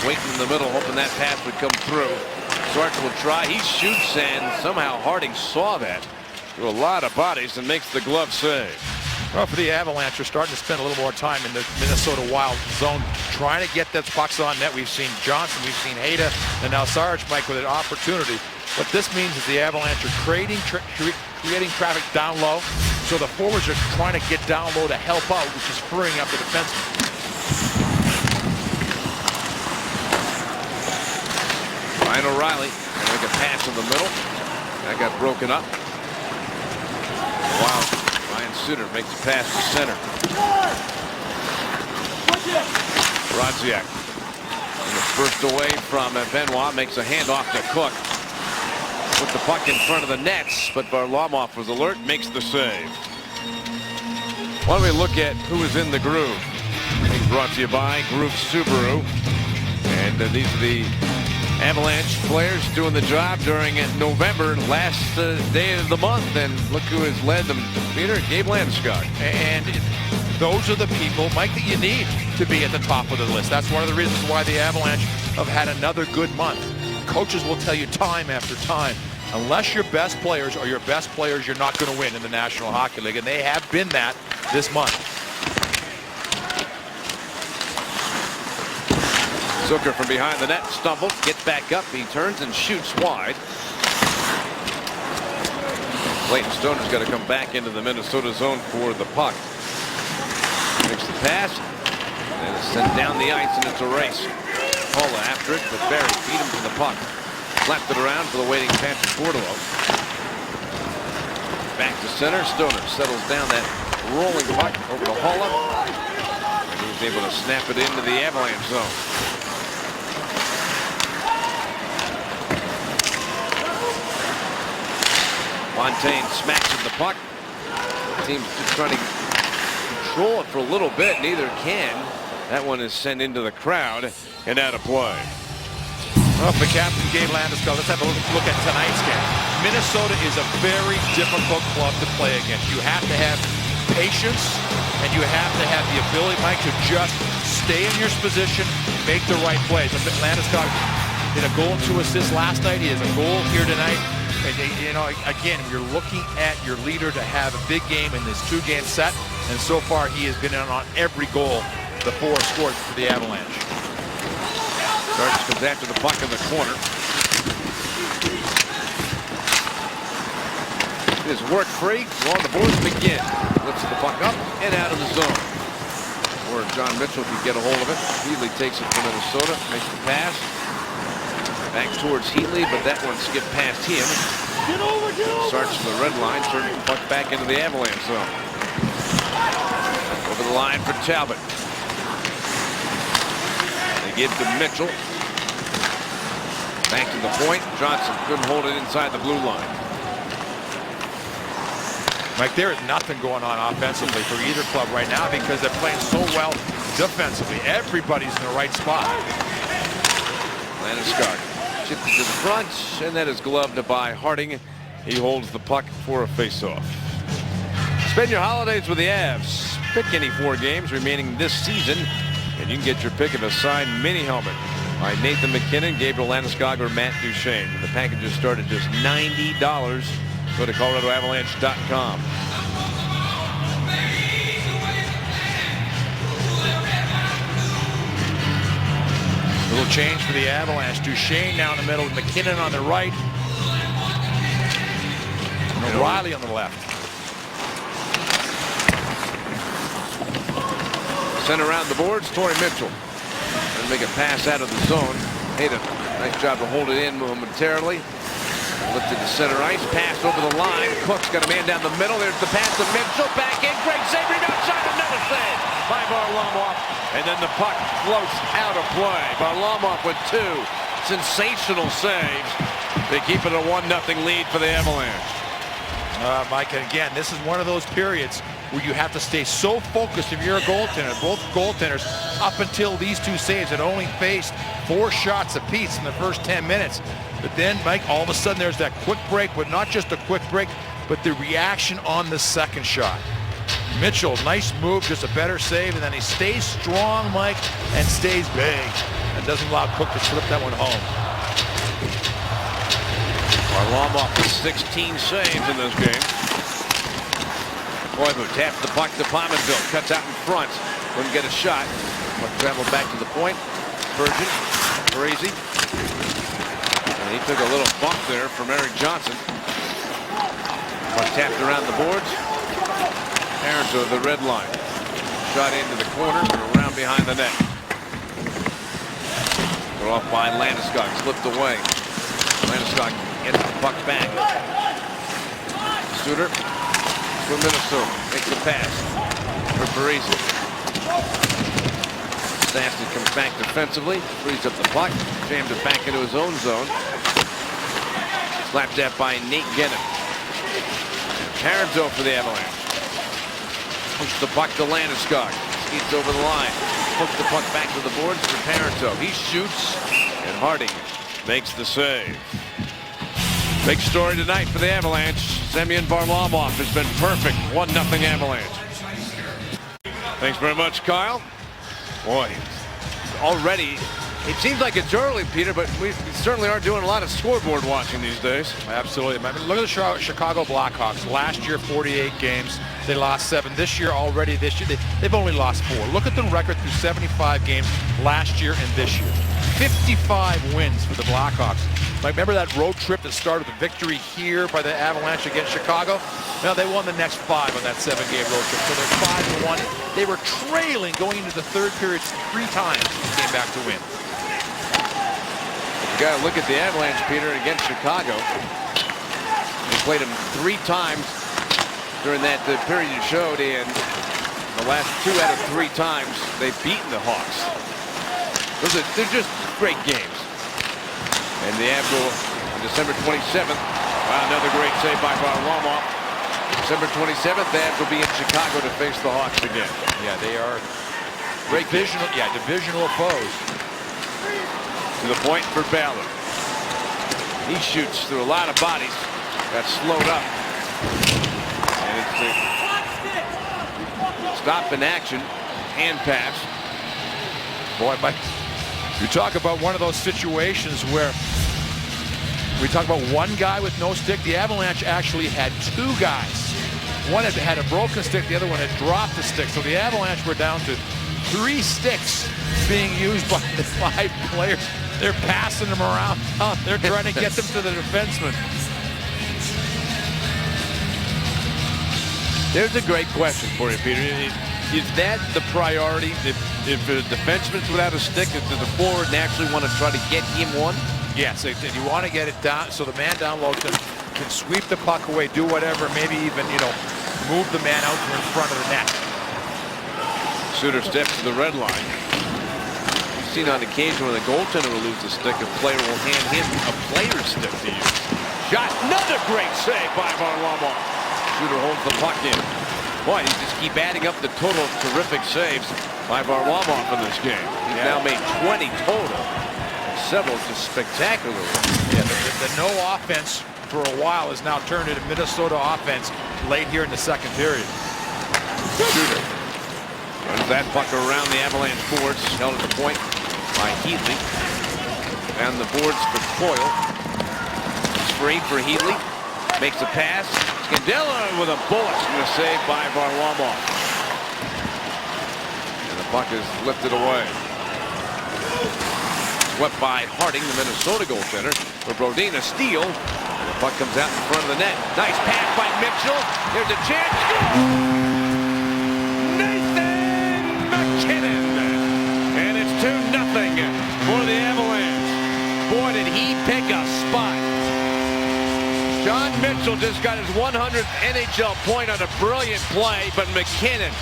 waiting in the middle, hoping that pass would come through. Sartre will try. He shoots, and somehow Harding saw that through a lot of bodies and makes the glove save. Well, for the Avalanche, they're starting to spend a little more time in the Minnesota Wild zone trying to get those pucks on net. We've seen Johnson, we've seen Hayda, and now Sarge, Mike, with an opportunity. What this means is the Avalanche are creating traffic down low, so the forwards are trying to get down low to help out, which is freeing up the defensemen. Ryan O'Reilly, make a pass in the middle. That got broken up. Wow. Ryan Suter makes a pass to center. Rodziak. First away from Benoit, makes a handoff to Cook. Put the puck in front of the nets, but Varlamov was alert, makes the save. Why don't we look at who is in the groove? Being brought to you by Groove Subaru. And these are the Avalanche players doing the job during November, last day of the month. And look who has led them, Peter, Gabe Landeskog. And those are the people, Mike, that you need to be at the top of the list. That's one of the reasons why the Avalanche have had another good month. Coaches will tell you time after time, unless your best players are your best players, you're not going to win in the National Hockey League. And they have been that this month. Zucker from behind the net stumbles, gets back up, he turns and shoots wide. Clayton Stoner's got to come back into the Minnesota zone for the puck. Makes the pass, and it's sent down the ice, and it's a race. Paula after it, but Barry beat him to the puck. Slapped it around for the waiting Patrick Bordelot. Back to center, Stoner settles down that rolling puck over to Paula. And he's able to snap it into the Avalanche zone. Fontaine smacks at the puck. The team's just trying to control it for a little bit. Neither can. That one is sent into the crowd and out of play. Well, for Captain Gabe Landeskog, let's have a look at tonight's game. Minnesota is a very difficult club to play against. You have to have patience, and you have to have the ability, Mike, to just stay in your position, make the right plays. Landeskog did a goal and 2 assists last night. He has a goal here tonight. And, you know, again, you're looking at your leader to have a big game in this 2-game set, and so far he has been in on every goal the 4 scored for the Avalanche. Sargent comes after the puck in the corner. It is work free. On the boards begin. Lifts the puck up and out of the zone. Or John Mitchell can get a hold of it. Healy takes it from Minnesota, makes the pass. Back towards Heatley, but that one skipped past him. Get over, get over. Starts from the red line, turns the puck back into the Avalanche zone. Over the line for Talbot. They give to Mitchell. Back to the point. Johnson couldn't hold it inside the blue line. Mike, there is nothing going on offensively for either club right now because they're playing so well defensively. Everybody's in the right spot. Landeskog chipped it to the front, and that is gloved by Harding. He holds the puck for a faceoff. Spend your holidays with the Avs. Pick any 4 games remaining this season, and you can get your pick of a signed mini helmet by Nathan McKinnon, Gabriel Landeskog, or Matt Duchene. The packages start at just $90. Go to ColoradoAvalanche.com. A little change for the Avalanche. Duchesne now in the middle, McKinnon on the right, and O'Reilly on the left. Sent around the boards, Torrey Mitchell. And make a pass out of the zone. Hayden, nice job to hold it in momentarily. Lifted to center ice, pass over the line. Cook's got a man down the middle. There's the pass to Mitchell. Back in, great save, rebound shot, another save. by Varlamov, and then the puck floats out of play. Varlamov with 2 sensational saves. They keep it a 1-0 lead for the Avalanche. Mike, and again, this is one of those periods where you have to stay so focused if you're a goaltender. Both goaltenders, up until these 2 saves, had only faced 4 shots apiece in the first 10 minutes. But then, Mike, all of a sudden there's that quick break, but not just a quick break, but the reaction on the second shot. Mitchell, nice move, just a better save, and then he stays strong, Mike, and stays big, and doesn't allow Cook to slip that one home. Varlamov with 16 saves in this game. Koivu taps the puck to Pominville, cuts out in front, wouldn't get a shot. Puck traveled back to the point. Spurgeon, crazy. And he took a little bump there from Eric Johnson. Puck tapped around the boards. Aaron's over the red line. Shot into the corner and around behind the net. Throw off by Landeskog, slipped away. Landeskog gets the puck back. Suter for Minnesota makes the pass for Parise. Stamston comes back defensively, frees up the puck, jams it back into his own zone. Slapped at by Nate Gennon. Parenteau for the Avalanche. Push the puck to Landeskog. Skates over the line. Push the puck back to the boards for Parenteau. He shoots, and Harding makes the save. Big story tonight for the Avalanche. Semyon Varlamov has been perfect. 1-0 Avalanche. Thanks very much, Kyle. Boy, already, it seems like it's early, Peter, but we certainly aren't doing a lot of scoreboard watching these days. Absolutely. I mean, look at the Chicago Blackhawks. Last year, 48 games. They lost 7. This year, they've only lost 4. Look at the record through 75 games last year and this year. 55 wins for the Blackhawks. Like, remember that road trip that started with a victory here by the Avalanche against Chicago? Now they won the next 5 on that 7-game road trip, so they're 5-1. They were trailing going into the third period 3 times and came back to win. You got to look at the Avalanche, Peter, against Chicago. They played them 3 times during that period you showed, and the last 2 out of 3 times they've beaten the Hawks. They're just great games. And the Avs will, on December 27th, wow, another great save by Varlamov. December 27th, the Avs will be in Chicago to face the Hawks again. Yeah, they are great divisional foes. To the point for Ballard. He shoots through a lot of bodies. Got slowed up. And it's a stop in action. Hand pass. Boy, Mike, you talk about one of those situations where we talk about one guy with no stick. The Avalanche actually had 2 guys. One had a broken stick, the other one had dropped the stick. So the Avalanche were down to 3 sticks being used by the 5 players. They're passing them around. They're trying to get them to the defenseman. There's a great question for you, Peter. Is that the priority? If a defenseman's without a stick, does the forward naturally want to try to get him one? Yes, if you want to get it down, so the man down low can sweep the puck away, do whatever, maybe even, move the man out in front of the net. Suter steps to the red line. Seen on occasion when the goaltender will lose the stick, a player will hand him a player's stick to use. Shot, another great save by Varlamov. Suter holds the puck in. Boy, he just keep adding up the total of terrific saves by Varlamov in this game. He's now made 20 total. Several just spectacular. Yeah, the no offense for a while has now turned into Minnesota offense late here in the second period. Suter runs that puck around the Avalanche boards, held at the point by Heatley. And the boards for Coyle. Free for Heatley. Makes a pass. Scandella with a bullet and a save by Varlamov. And the puck is lifted away. Swept by Harding, the Minnesota goaltender. For Brodin, a steal. And the puck comes out in front of the net. Nice pass by Mitchell. There's a chance. Nathan McKinnon. And it's 2-0 for the Avalanche. Boy, did he pick a spot. John Mitchell just got his 100th NHL point on a brilliant play, but McKinnon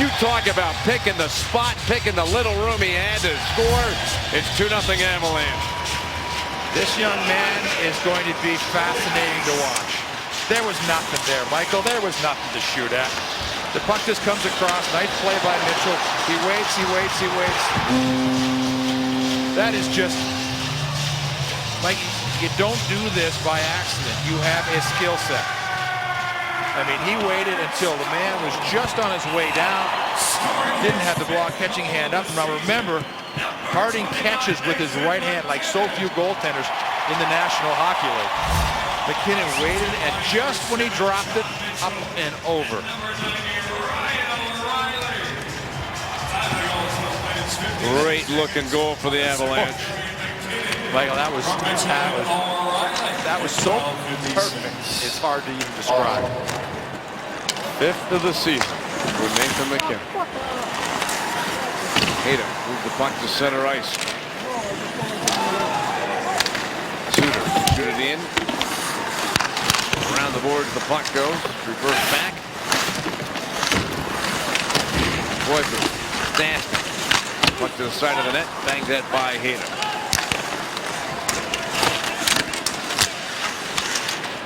You talk about picking the spot, picking the little room he had to score. It's 2-0 Avalanche. This young man is going to be fascinating to watch. There was nothing there, Michael. There was nothing to shoot at. The puck just comes across. Nice play by Mitchell. He waits, he waits, he waits. That is just, Mike, you don't do this by accident. You have a skill set. I mean, he waited until the man was just on his way down. Didn't have the block catching hand up. Now remember, Harding catches with his right hand like so few goaltenders in the National Hockey League. McKinnon waited, and just when he dropped it, up and over. Great looking goal for the Avalanche. Michael, that was so perfect. It's hard to even describe. 5th of the season for Nathan McKinnon. Hayda moves the puck to center ice. Suter shoot it in. Around the boards the puck goes. Reverse back. Boyford stands. Puck to the side of the net. Banged that by Hayda.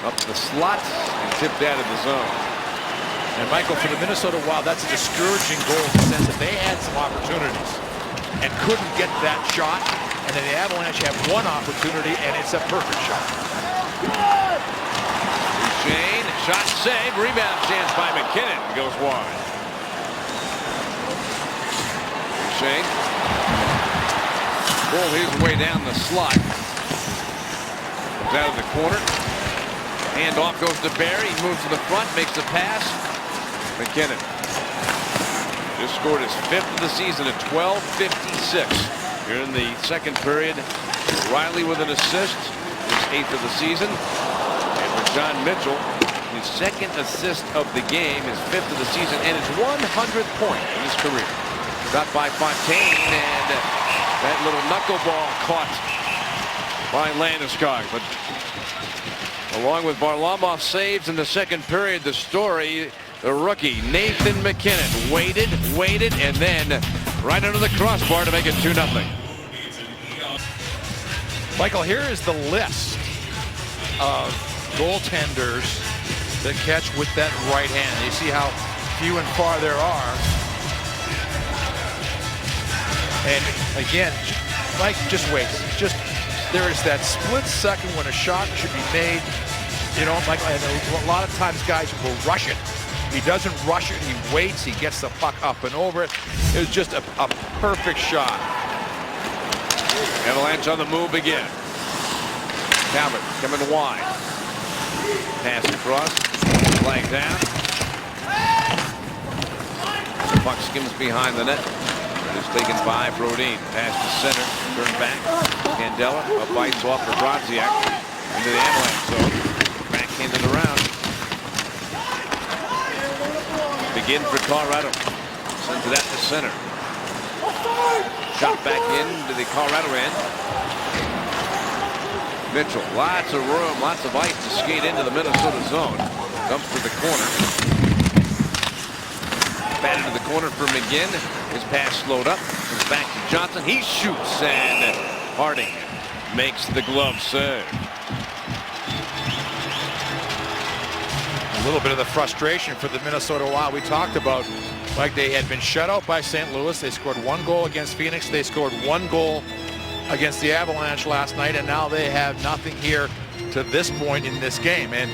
Up the slot and tipped out of the zone. And Michael, for the Minnesota Wild, that's a discouraging goal in the sense that they had some opportunities and couldn't get that shot. And then the Avalanche have one opportunity, and it's a perfect shot. Shane, shot save, rebound chance by McKinnon. Goes wide. Shane pulled his way down the slot. Comes out of the corner. Hand off goes to Barry. He moves to the front, makes the pass. McKinnon just scored his 5th of the season at 12:56. Here in the second period, Riley with an assist, his 8th of the season. And for John Mitchell, his 2nd assist of the game, his 5th of the season, and his 100th point in his career. Shot by Fontaine, and that little knuckleball caught by Landeskog. But along with Varlamov's saves in the second period, the story, the rookie Nathan McKinnon waited, and then right under the crossbar to make it 2-0. Michael, here is the list of goaltenders that catch with that right hand. You see how few and far there are. And again, Mike just waits. There is that split second when a shot should be made. You know, Michael, and a lot of times guys will rush it. He doesn't rush it. He waits. He gets the puck up and over it. It was just a perfect shot. Avalanche on the move again. Talbot coming wide. Pass across. Flag down. The puck skims behind the net. It's taken by Brodin. Pass to center. Turn back. Candela. A bites off for Brodziak. Into the Avalanche zone. Backhanded around. Begin for Colorado. Sends it out to center. Shot back into the Colorado end. Mitchell, lots of room, lots of ice to skate into the Minnesota zone. Dumps to the corner. Batted to the corner for McGinn. His pass slowed up. Comes back to Johnson. He shoots, and Harding makes the glove save. A little bit of the frustration for the Minnesota Wild. We talked about, like, they had been shut out by St. Louis. They scored 1 goal against Phoenix. They scored 1 goal against the Avalanche last night, and now they have nothing here to this point in this game. And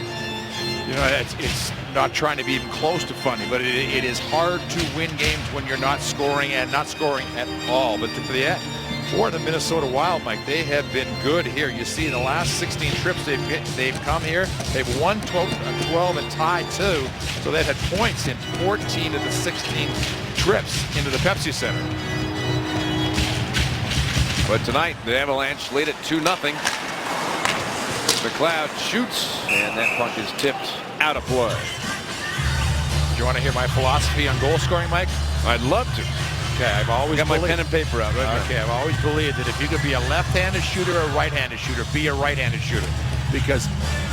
you know, it's not trying to be even close to funny, but it is hard to win games when you're not scoring and not scoring at all. But for the Minnesota Wild, Mike, they have been good here. You see, in the last 16 trips they've come here, they've won 12 and tied 2. So they've had points in 14 of the 16 trips into the Pepsi Center. But tonight, the Avalanche lead at 2-0. McLeod shoots, and that puck is tipped out of play. Do you want to hear my philosophy on goal scoring, Mike? I'd love to. Okay, I've always got my pen and paper out right now. Okay, I've always believed that if you could be a left-handed shooter or a right-handed shooter, be a right-handed shooter. Because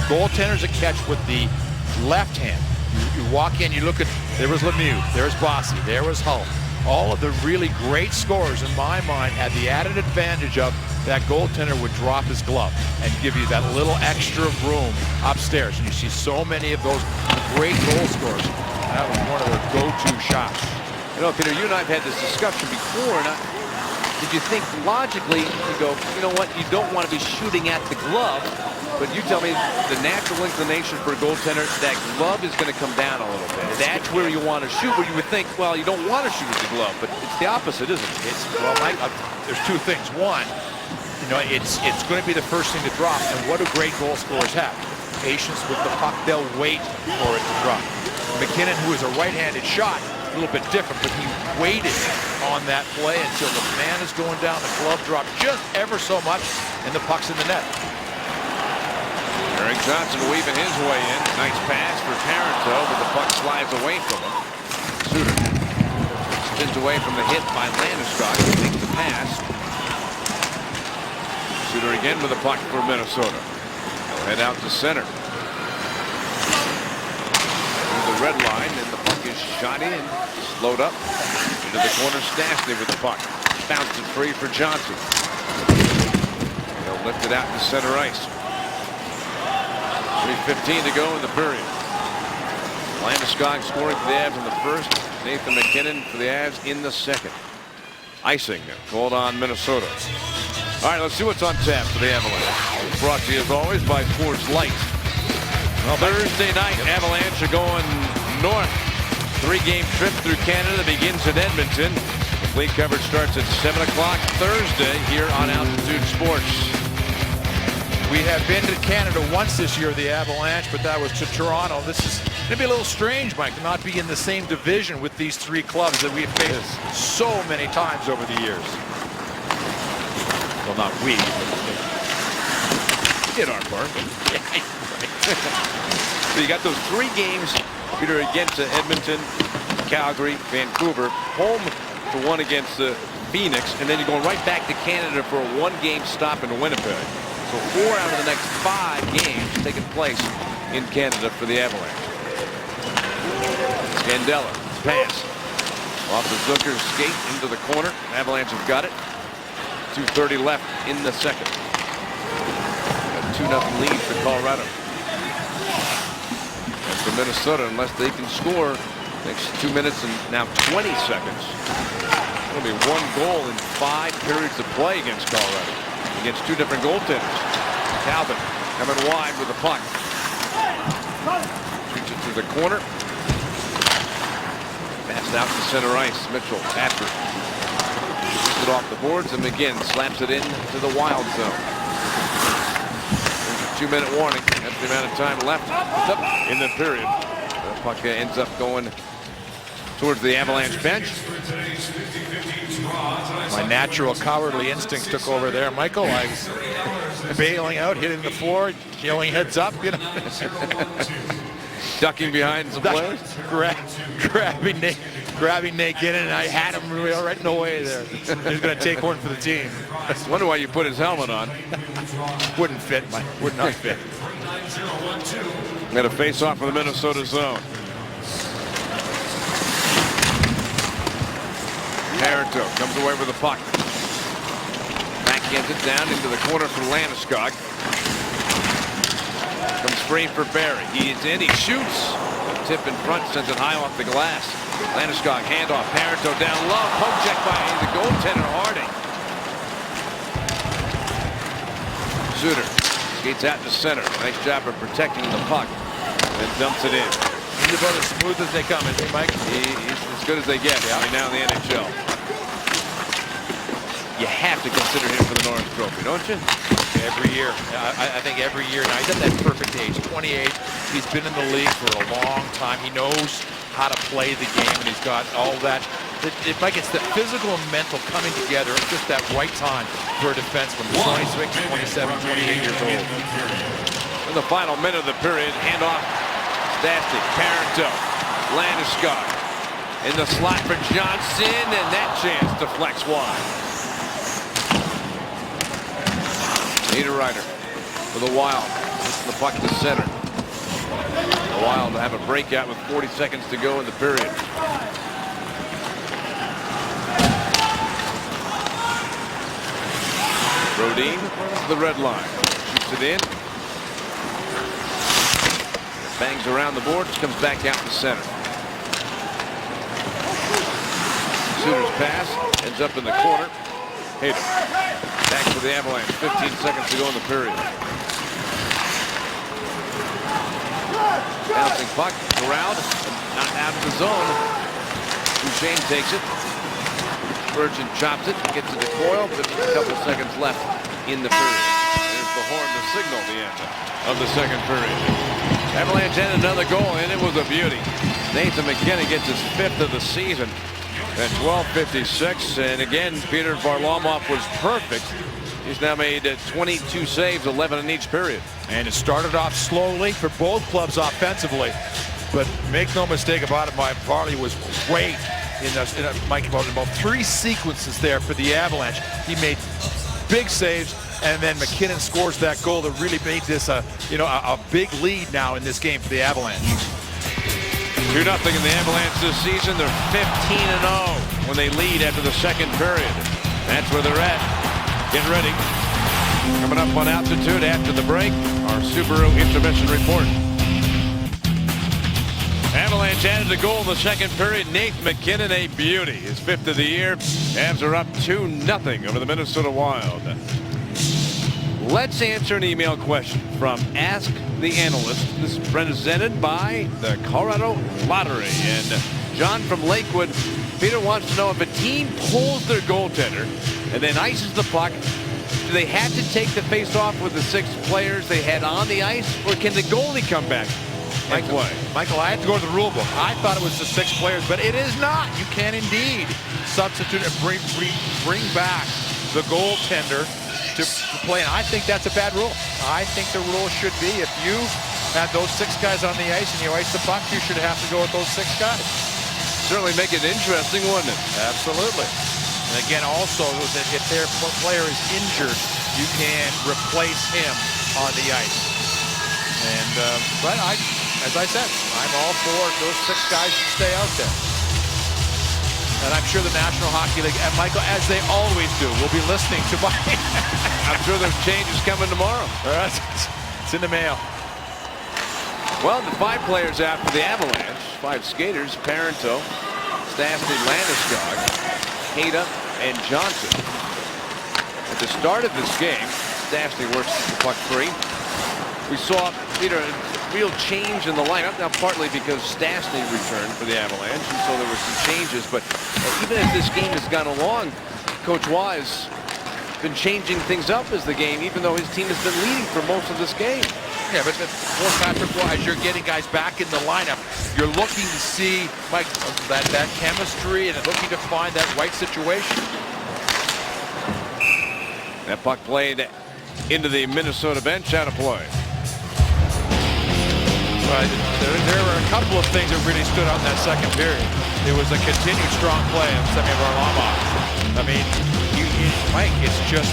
goaltenders that catch with the left hand, you walk in, you look at there was Lemieux, there's Bossy, there was Hull. All of the really great scorers, in my mind, had the added advantage of that goaltender would drop his glove and give you that little extra room upstairs. And you see so many of those great goal scorers. That was one of their go-to shots. You know, Peter, you and I have had this discussion before. And did you think logically, you go, you know what, you don't want to be shooting at the glove, but you tell me the natural inclination for a goaltender, that glove is going to come down a little bit. That's where you want to shoot, where you would think, well, you don't want to shoot at the glove, but it's the opposite, isn't it? Well, Mike, there's two things. One, you know, it's going to be the first thing to drop, and what do great goal scorers have? Patience with the puck. They'll wait for it to drop. McKinnon, who is a right-handed shot, a little bit different, but he waited on that play until the man is going down. The glove dropped just ever so much, and the puck's in the net. Eric Johnson weaving his way in. Nice pass for Taranto, but the puck slides away from him. Suter spins away from the hit by Landeskog. He takes the pass. Suter again with the puck for Minnesota. He'll head out to center. Through the red line, and the puck is shot in. Slowed up. Into the corner, Stastny with the puck. Bounced it free for Johnson. He'll lift it out to center ice. 3:15 to go in the period. Landeskog scoring for the Avs in the first. Nathan McKinnon for the Avs in the second. Icing called on Minnesota. All right, let's see what's on tap for the Avalanche. Brought to you as always by Coors Light. Well, Thursday night, Avalanche are going north. 3-game trip through Canada begins in Edmonton. Complete coverage starts at 7 o'clock Thursday here on Altitude Sports. We have been to Canada once this year, the Avalanche, but that was to Toronto. This is going to be a little strange, Mike, to not be in the same division with these three clubs that we've faced so many times over the years. Well, not we. We did our part. So you got those 3 games, Peter, against Edmonton, Calgary, Vancouver, home for 1 against Phoenix, and then you're going right back to Canada for a 1-game stop in Winnipeg. So 4 out of the next 5 games taking place in Canada for the Avalanche. Scandella, pass. Off the Zucker's skate into the corner. Avalanche have got it. 2:30 left in the second. A 2-0 lead for Colorado. And for Minnesota, unless they can score next 2 minutes and now 20 seconds. It'll be 1 goal in 5 periods of play against Colorado. Against 2 different goaltenders. Talbot coming wide with the puck. Shoots it to the corner. Passed out to center ice. Mitchell after. Shoots it off the boards, and McGinn slaps it in to the wild zone. There's a 2-minute warning. That's the amount of time left in the period. The puck ends up going towards the Avalanche bench. My natural cowardly instincts took over there, Michael. I was bailing out, hitting the floor, yelling heads up, you know. Ducking behind some players. Grabbing Nate Ginnon, and I had him right in the way there. He was going to take one for the team. I wonder why you put his helmet on. Wouldn't fit, Mike. Would not fit. Got a face-off from the Minnesota zone. Taranto comes away with the puck. Backhands it down into the corner for Landeskog. Comes free for Barry. He's in. He shoots. Tip in front, sends it high off the glass. Landeskog handoff. Taranto down low. Poke check by the goaltender Harding. Suter skates out to center. Nice job of protecting the puck. And dumps it in. He's about as smooth as they come, isn't he, Mike? He's as good as they get right now in the NHL. You have to consider him for the Norris Trophy, don't you? Every year. I think every year. Now, he's at that perfect age, 28. He's been in the league for a long time. He knows how to play the game, and he's got all that. Mike, it's the physical and mental coming together at just that right time for a defenseman. 26, 27, 28 years old. In the final minute of the period, handoff. Stastny, Taranto, Landeskog in the slot for Johnson, and that chance deflects wide. Niederreiter for the Wild. Puts the puck to center. The Wild have a breakout with 40 seconds to go in the period. Rodin to the red line. Shoots it in. Bangs around the boards. Comes back out to center. Suter's pass ends up in the corner. Hayter back to the Avalanche. 15 seconds to go in the period. Bouncing puck around, not out of the zone. Duchesne takes it. Spurgeon chops it, gets it to Coyle, but a couple seconds left in the period. There's the horn to signal the end of the second period. Avalanche had another goal, and it was a beauty. Nathan MacKinnon gets his 5th of the season at 12:56, and again, Peter Varlamov was perfect. He's now made 22 saves, 11 in each period. And it started off slowly for both clubs offensively, but make no mistake about it, Varley was great in Mike, about 3 sequences there for the Avalanche. He made big saves, and then MacKinnon scores that goal that really made this a big lead now in this game for the Avalanche. 2-0 in the Avalanche this season. They're 15-0 when they lead after the second period. That's where they're at. Get ready. Coming up on Altitude after the break, our Subaru intermission report. Avalanche added a goal in the second period. Nathan MacKinnon, a beauty. His 5th of the year. Avs are up 2-0 over the Minnesota Wild. Let's answer an email question from Ask the Analyst. This is presented by the Colorado Lottery. And John from Lakewood, Peter wants to know, if a team pulls their goaltender and then ices the puck, do they have to take the face-off with the 6 players they had on the ice, or can the goalie come back? Michael, I had to go to the rule book. I thought it was the 6 players, but it is not. You can indeed substitute and bring back the goaltender to play. And I think that's a bad rule. I think the rule should be, if you have those 6 guys on the ice and you ice the puck, you should have to go with those 6 guys. Certainly make it interesting, wouldn't it? Absolutely. And again, also, that if their player is injured, you can replace him on the ice. And but as I said, I'm all for those 6 guys to stay out there. And I'm sure the National Hockey League, and Michael, as they always do, will be listening to my... I'm sure there's changes coming tomorrow. It's in the mail. Well, the 5 players out for the Avalanche, 5 skaters: Parenteau, Stastny, Landeskog, Hayter, and Johnson. At the start of this game, Stastny works the puck free. We saw, Peter, a real change in the lineup, now partly because Stastny returned for the Avalanche, and so there were some changes. But even as this game has gone along, Coach Wise been changing things up as the game, even though his team has been leading for most of this game. Yeah, but for Patrick Wise, you're getting guys back in the lineup. You're looking to see, Mike, that chemistry and looking to find that right situation. That puck played into the Minnesota bench, out of play. Right. There were a couple of things that really stood out in that second period. It was a continued strong play of Semyon Varlamov. I mean, Mike, it's just,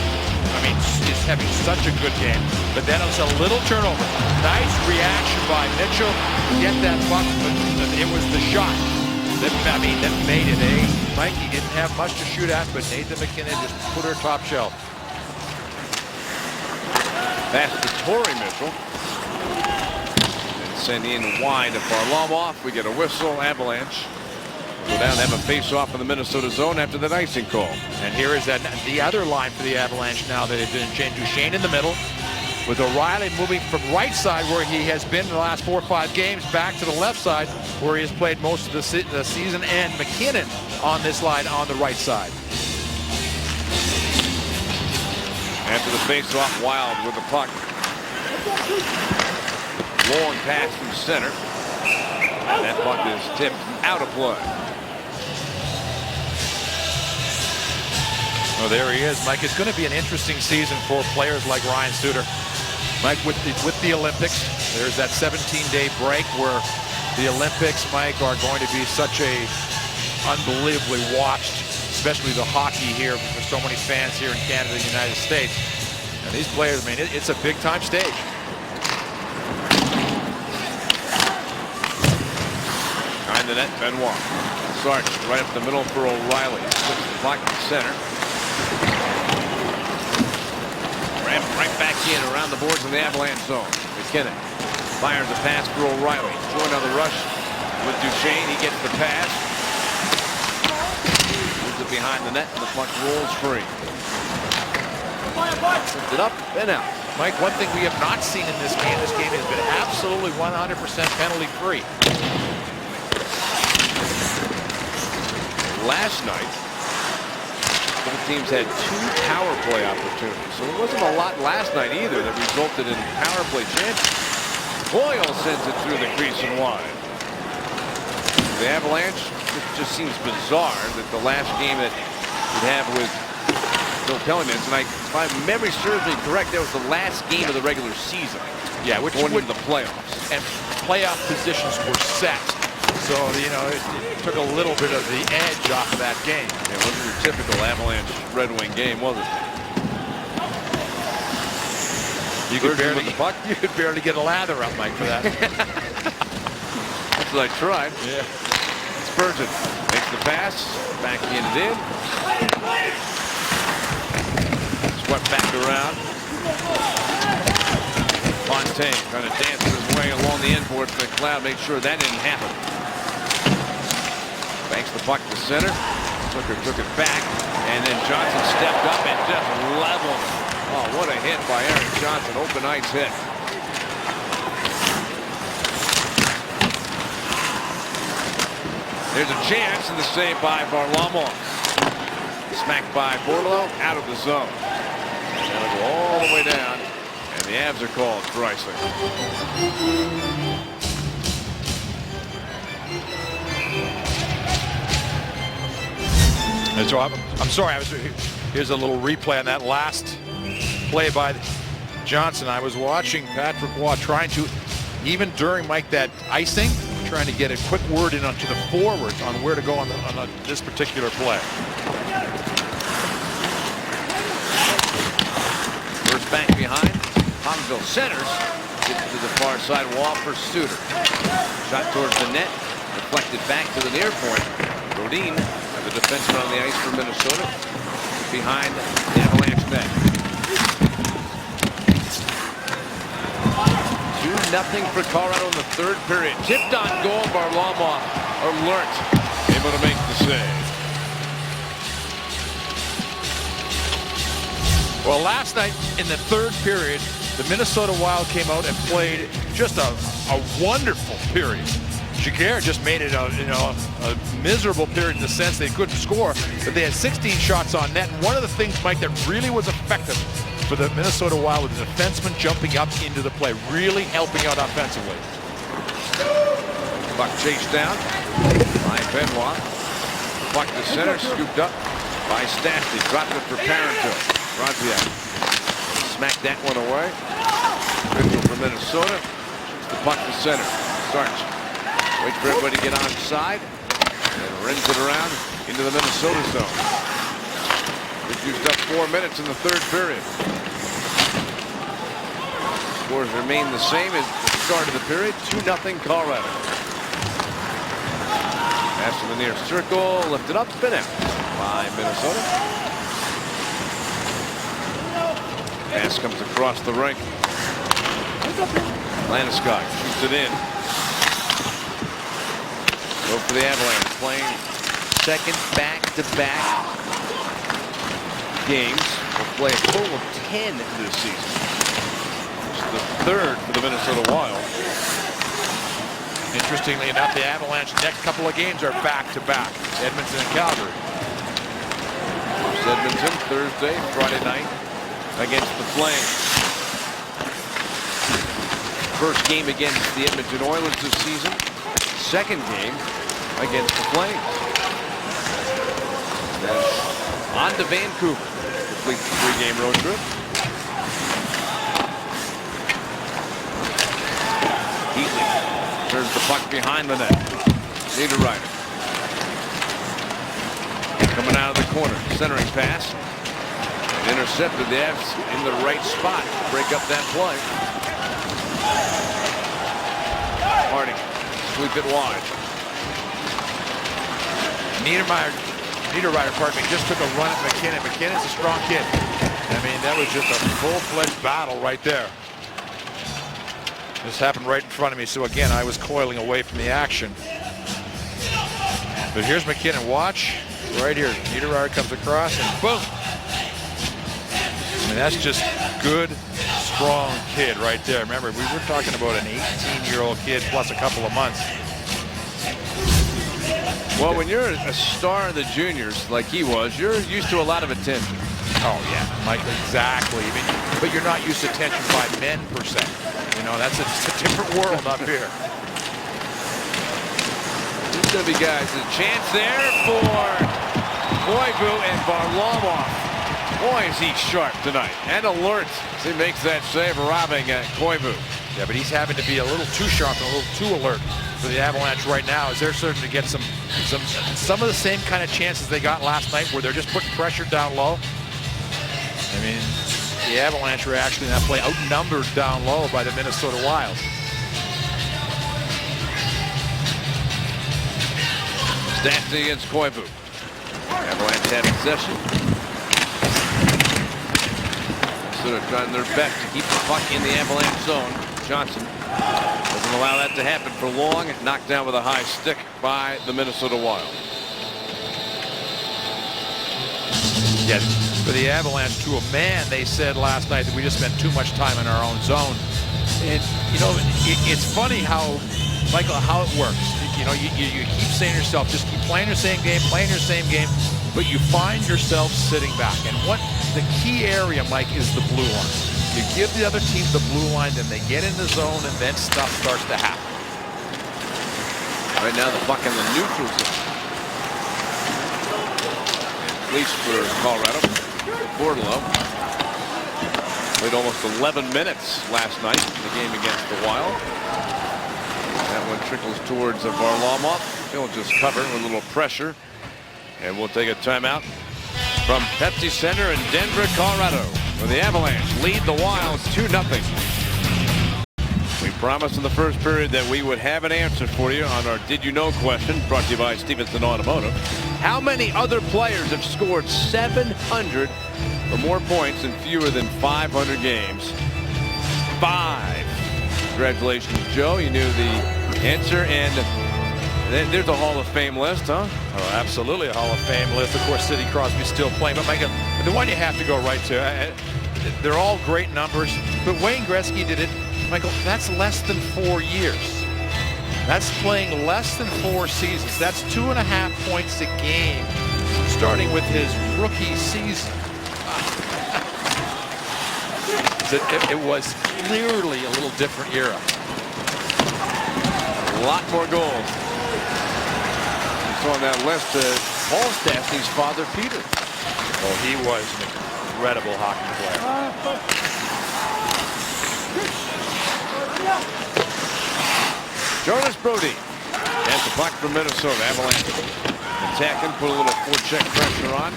he's having such a good game. But then it was a little turnover. Nice reaction by Mitchell to get that puck, but it was the shot that made it. Mike, he didn't have much to shoot at, but Nathan MacKinnon just put her top shelf. That's to Torrey Mitchell. Send in wide of Varlamov. We get a whistle. Avalanche go down and have a face-off in the Minnesota zone after that icing call. And here is the other line for the Avalanche now that they've been changed. Duchesne in the middle, with O'Reilly moving from right side where he has been in the last 4 or 5 games back to the left side where he has played most of the season, and MacKinnon on this line on the right side. After the face-off, Wild with the puck. Long pass from center. That puck is tipped out of play. Oh, there he is, Mike. It's going to be an interesting season for players like Ryan Suter. Mike, with the Olympics, there's that 17-day break where the Olympics, Mike, are going to be such a unbelievably watched, especially the hockey here for so many fans here in Canada and the United States. And these players, it's a big-time stage. the net, Benoit. Sarge right up the middle for O'Reilly. Puts the puck to center. Rammed right back in around the boards of the Avalanche zone. McKinnon fires a pass for O'Reilly. Joined on the rush with Duchesne. He gets the pass. Moves it behind the net, and the puck rolls free. Puts it up and out. Mike, one thing we have not seen in this game has been absolutely 100% penalty free. Last night, both teams had 2 power play opportunities, so there wasn't a lot last night either that resulted in power play chances. Boyle sends it through the crease and wide. The Avalanche, it just seems bizarre that the last game that you'd have with Bill Pelleman tonight, if my memory serves me correct, that was the last game of the regular season. Yeah, which going would into the playoffs. And playoff positions were set. So, you know, it took a little bit of the edge off of that game. It wasn't your typical Avalanche Red Wing game, was it? You could barely get a lather up, Mike, for that. That's what I tried. Yeah. Spurgeon makes the pass, backhand it in. Swept back around. Fontaine trying to dance his way along the end boards. McLeod made sure that didn't happen. Banks the puck to center. Zucker took it back, and then Johnson stepped up and just leveled it. Oh, what a hit by Eric Johnson. Open ice hit. There's a chance, and the save by Varlamov. Smacked by Bordelot, out of the zone. That'll go all the way down, and the Avs are called for icing. And so I'm sorry. Here's a little replay on that last play by Johnson. I was watching Patrick Waugh trying to, even during Mike that icing, trying to get a quick word in onto the forwards on where to go on this particular play. First back behind. Hongville centers. Gets to the far side wall for Suter. Shot towards the net. Deflected back to the near point. Rodin, the defenseman on the ice for Minnesota, behind the Avalanche net. 2-0 for Colorado in the 3rd period. Tipped on goal. Varlamov alert. Able to make the save. Well, last night in the 3rd period, the Minnesota Wild came out and played just a wonderful period. Giguère just made it a miserable period in the sense they couldn't score, but they had 16 shots on net. And one of the things, Mike, that really was effective for the Minnesota Wild was the defenseman jumping up into the play, really helping out offensively. Puck chased down by Benoit. Puck to center, scooped up by Stastny. Dropped it for Parenteau. Radziak smacked that one away. Mitchell for Minnesota. The puck to center. Starts. Wait for everybody to get onside. And rings it around into the Minnesota zone. We've used up 4 minutes in the 3rd period. Scores remain the same as the start of the period. 2-0 Colorado. Pass to the near circle. Lifted up and out by Minnesota. Pass comes across the rink. Landeskog shoots it in. Go for the Avalanche, playing 2nd back-to-back games. We'll play a total of 10 this season. It's the 3rd for the Minnesota Wild. Interestingly enough, the Avalanche next couple of games are back-to-back. Edmonton and Calgary. Edmonton Thursday, Friday night against the Flames. First game against the Edmonton Oilers this season. 2nd game against the Flames. Then on to Vancouver. Complete the 3-game road trip. Heatley turns the puck behind the net. Niederreiter. Coming out of the corner. Centering pass. Intercepted. The Avs in the right spot. Break up that play. Harding. Sweep it wide. Niederreiter, pardon me, just took a run at McKinnon. McKinnon's a strong kid. I mean, that was just a full-fledged battle right there. This happened right in front of me, so again, I was coiling away from the action. But here's McKinnon. Watch right here. Niederreiter comes across and boom. I mean, that's just good, strong kid right there. Remember, we were talking about an 18-year-old kid plus a couple of months. Well, when you're a star in the juniors like he was, you're used to a lot of attention. Oh, yeah, Mike, exactly. I mean, but you're not used to attention by men, per se. You know, that's a different world up here. These going to be guys. A chance there for Koivu and Varlamov. Boy, is he sharp tonight and alert as he makes that save, robbing Koivu. Yeah, but he's having to be a little too sharp and a little too alert for the Avalanche right now, as they're starting to get some of the same kind of chances they got last night, where they're just putting pressure down low. I mean, the Avalanche were actually in that play outnumbered down low by the Minnesota Wild. Stastny against Koivu. Avalanche had possession. Sort of trying their best to keep the puck in the Avalanche zone. Johnson doesn't allow that to happen for long. Knocked down with a high stick by the Minnesota Wild. Yeah, for the Avalanche, to a man, they said last night that we just spent too much time in our own zone. And, you know, it's funny how, Michael, how it works. You know, you keep saying to yourself, just keep playing your same game, but you find yourself sitting back. And what the key area, Mike, is the blue line. You give the other team the blue line, then they get in the zone, and then stuff starts to happen. Right now, the puck in the neutral zone. At least for Colorado. Bordelot played almost 11 minutes last night in the game against the Wild. That one trickles towards Varlamov. He'll just cover with a little pressure. And we'll take a timeout from Pepsi Center in Denver, Colorado, where the Avalanche lead the Wild 2-0. We promised in the first period that we would have an answer for you on our Did You Know question, brought to you by Stevenson Automotive. How many other players have scored 700 or more points in fewer than 500 games? 5. Congratulations, Joe. You knew the answer, and there's a Hall of Fame list, huh? Oh, absolutely a Hall of Fame list. Of course, Sidney Crosby's still playing, but Michael, the one you have to go right to, they're all great numbers, but Wayne Gretzky did it, Michael, that's less than 4 years. That's playing less than 4 seasons. That's 2.5 points a game, starting with his rookie season. It was clearly a little different era. A lot more goals. On that list, Paul Stastny's father, Peter. Oh, he was an incredible hockey player. Jonas Brody has the puck from Minnesota. Avalanche attacking, put a little forecheck pressure on.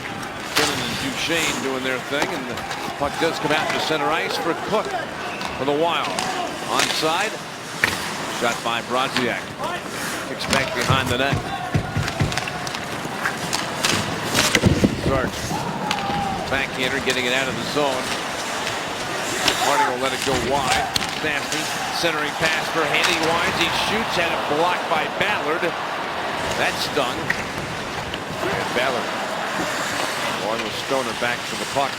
McKinnon and Duchesne doing their thing, and the puck does come out to center ice for Cook for the Wild. Onside, shot by Brodziak. Kicks back behind the net. Starts backhander, getting it out of the zone. Harding will let it go wide. Stastny, centering pass for Haney Wines. He shoots at it, blocked by Ballard. That stung. And Ballard, along with Stoner, back to the puck.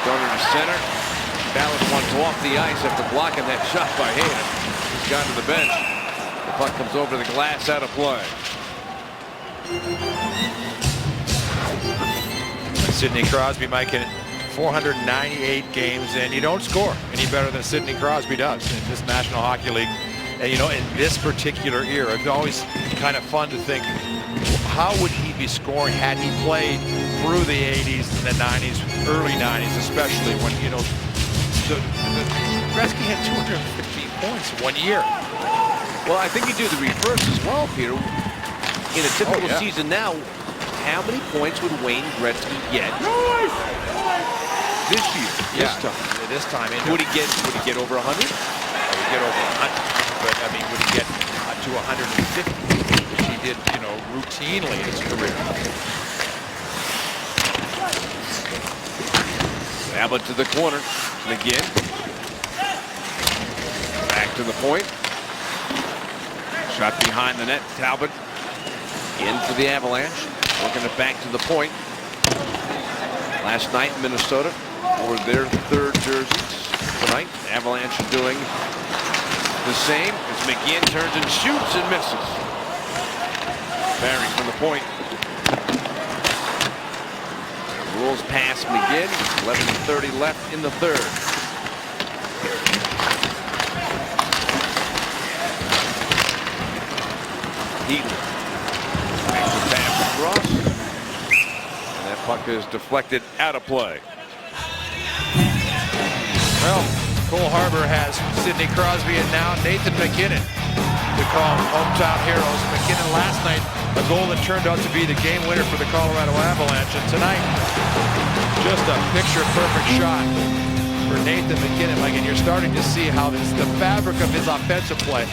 Stoner to center. Ballard wants off the ice after blocking that shot by Hayden. He's gone to the bench. The puck comes over the glass, out of play. Sidney Crosby, Mike, in 498 games, and you don't score any better than Sidney Crosby does in this National Hockey League. And you know, in this particular era, it's always kind of fun to think, how would he be scoring had he played through the 80s and the 90s, early 90s, especially when, you know, Gretzky had 215 points 1 year. Well, I think you do the reverse as well, Peter. In a typical season now, how many points would Wayne Gretzky get this year? This time. Would he get over 100? Would he get over 100? But I mean, would he get to 150, which he did, you know, routinely in his career. Abbott to the corner. McGinn. Back to the point. Shot behind the net. Talbot in for the Avalanche. Working it back to the point. Last night, Minnesota wore their third jerseys. Tonight, Avalanche are doing the same as McGinn turns and shoots and misses. Barry from the point. Rules past McGinn. 11:30 left in the third. Heaton makes the pass across. And that puck is deflected out of play. Well, Cole Harbour has Sidney Crosby and now Nathan MacKinnon to call hometown heroes. MacKinnon last night, a goal that turned out to be the game winner for the Colorado Avalanche. And tonight, just a picture-perfect shot for Nathan MacKinnon. Like, and you're starting to see how the fabric of his offensive play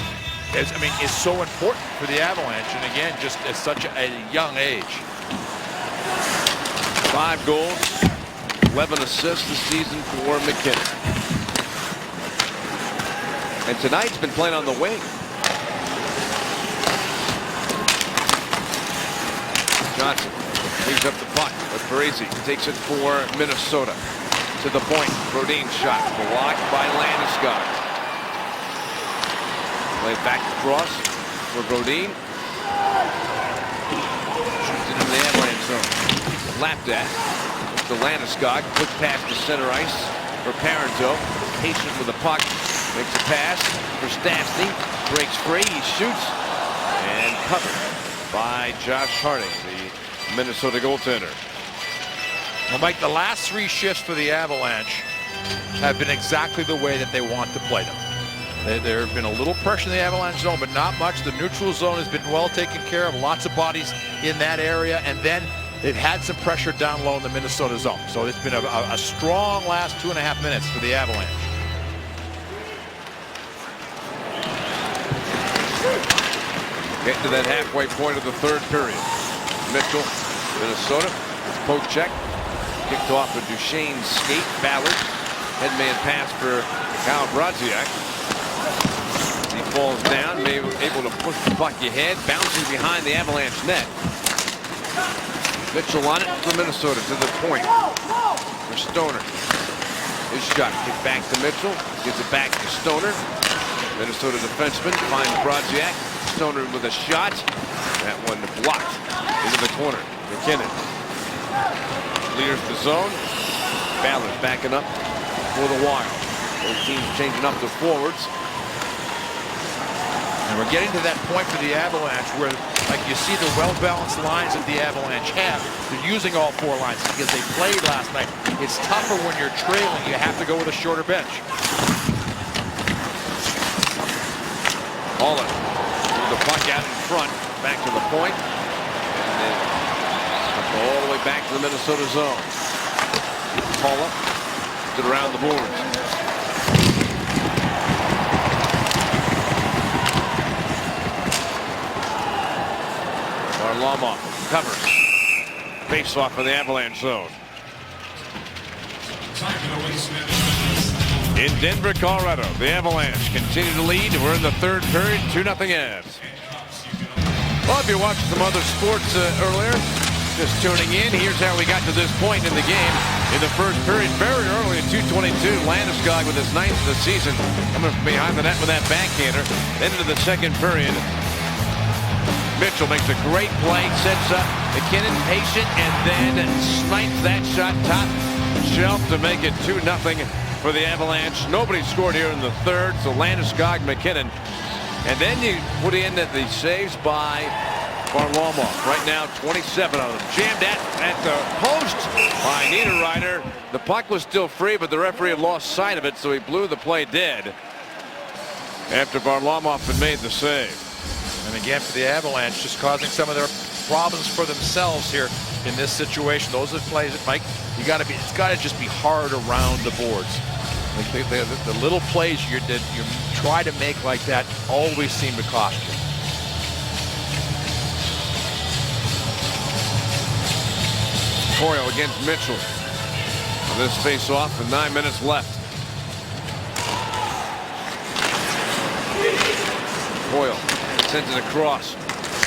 is so important for the Avalanche. And again, just at such a young age. 5 goals, 11 assists this season for MacKinnon. And tonight's been playing on the wing. Johnson leaves up the puck with Parisi. Takes it for Minnesota. To the point. Brodin shot blocked by Landeskog. Play back across for Brodin. Shoots it into the Avalanche zone. Lapped at. To Landeskog. Quick pass to center ice for Parenteau. Patient with the puck. Makes a pass for Stastny. Breaks free. He shoots. And covered by Josh Harding, the Minnesota goaltender. Well, Mike, the last 3 shifts for the Avalanche have been exactly the way that they want to play them. There have been a little pressure in the Avalanche zone, but not much. The neutral zone has been well taken care of. Lots of bodies in that area. And then they've had some pressure down low in the Minnesota zone. So it's been a strong last 2.5 minutes for the Avalanche. Getting to that halfway point of the third period. Mitchell, Minnesota. Poke check. Kicked off a Duchesne skate. Ballard. Headman pass for Kyle Brodziak. He falls down. Able to push the puck ahead. Bouncing behind the Avalanche net. Mitchell on it for Minnesota to the point. For Stoner. His shot kicked back to Mitchell. Gives it back to Stoner. Minnesota defenseman finds Brodziak. Stoner with a shot. That one blocked into the corner. MacKinnon clears the zone. Ballard backing up for the Wild. Both teams changing up to forwards. And we're getting to that point for the Avalanche where, like, you see the well-balanced lines that the Avalanche have. They're using all 4 lines because they played last night. It's tougher when you're trailing. You have to go with a shorter bench. Holland. The puck out in front, back to the point, and then all the way back to the Minnesota zone. Paula stood around the boards. Varlamov covers. Face off of the Avalanche zone. In Denver, Colorado, the Avalanche continue to lead. We're in the third period, 2-0 Avs. Well, if you watched some other sports earlier, just tuning in, here's how we got to this point in the game. In the first period, very early at 2:22, Landeskog with his 9th of the season, coming from behind the net with that backhander. Then into the second period, Mitchell makes a great play, sets up MacKinnon, patient, and then snipes that shot top shelf to make it 2-0. For the Avalanche. Nobody scored here in the third, so Landeskog, MacKinnon. And then you put in the saves by Varlamov. Right now, 27 of them. Jammed at the post by Niederreiter. The puck was still free, but the referee had lost sight of it, so he blew the play dead after Varlamov had made the save. And again, for the Avalanche, just causing some of their problems for themselves here in this situation. Those are plays that, Mike, it's got to just be hard around the boards. Like the little plays you try to make like that always seem to cost you. Coyle against Mitchell. On this face-off with 9 minutes left. Coyle sends it across.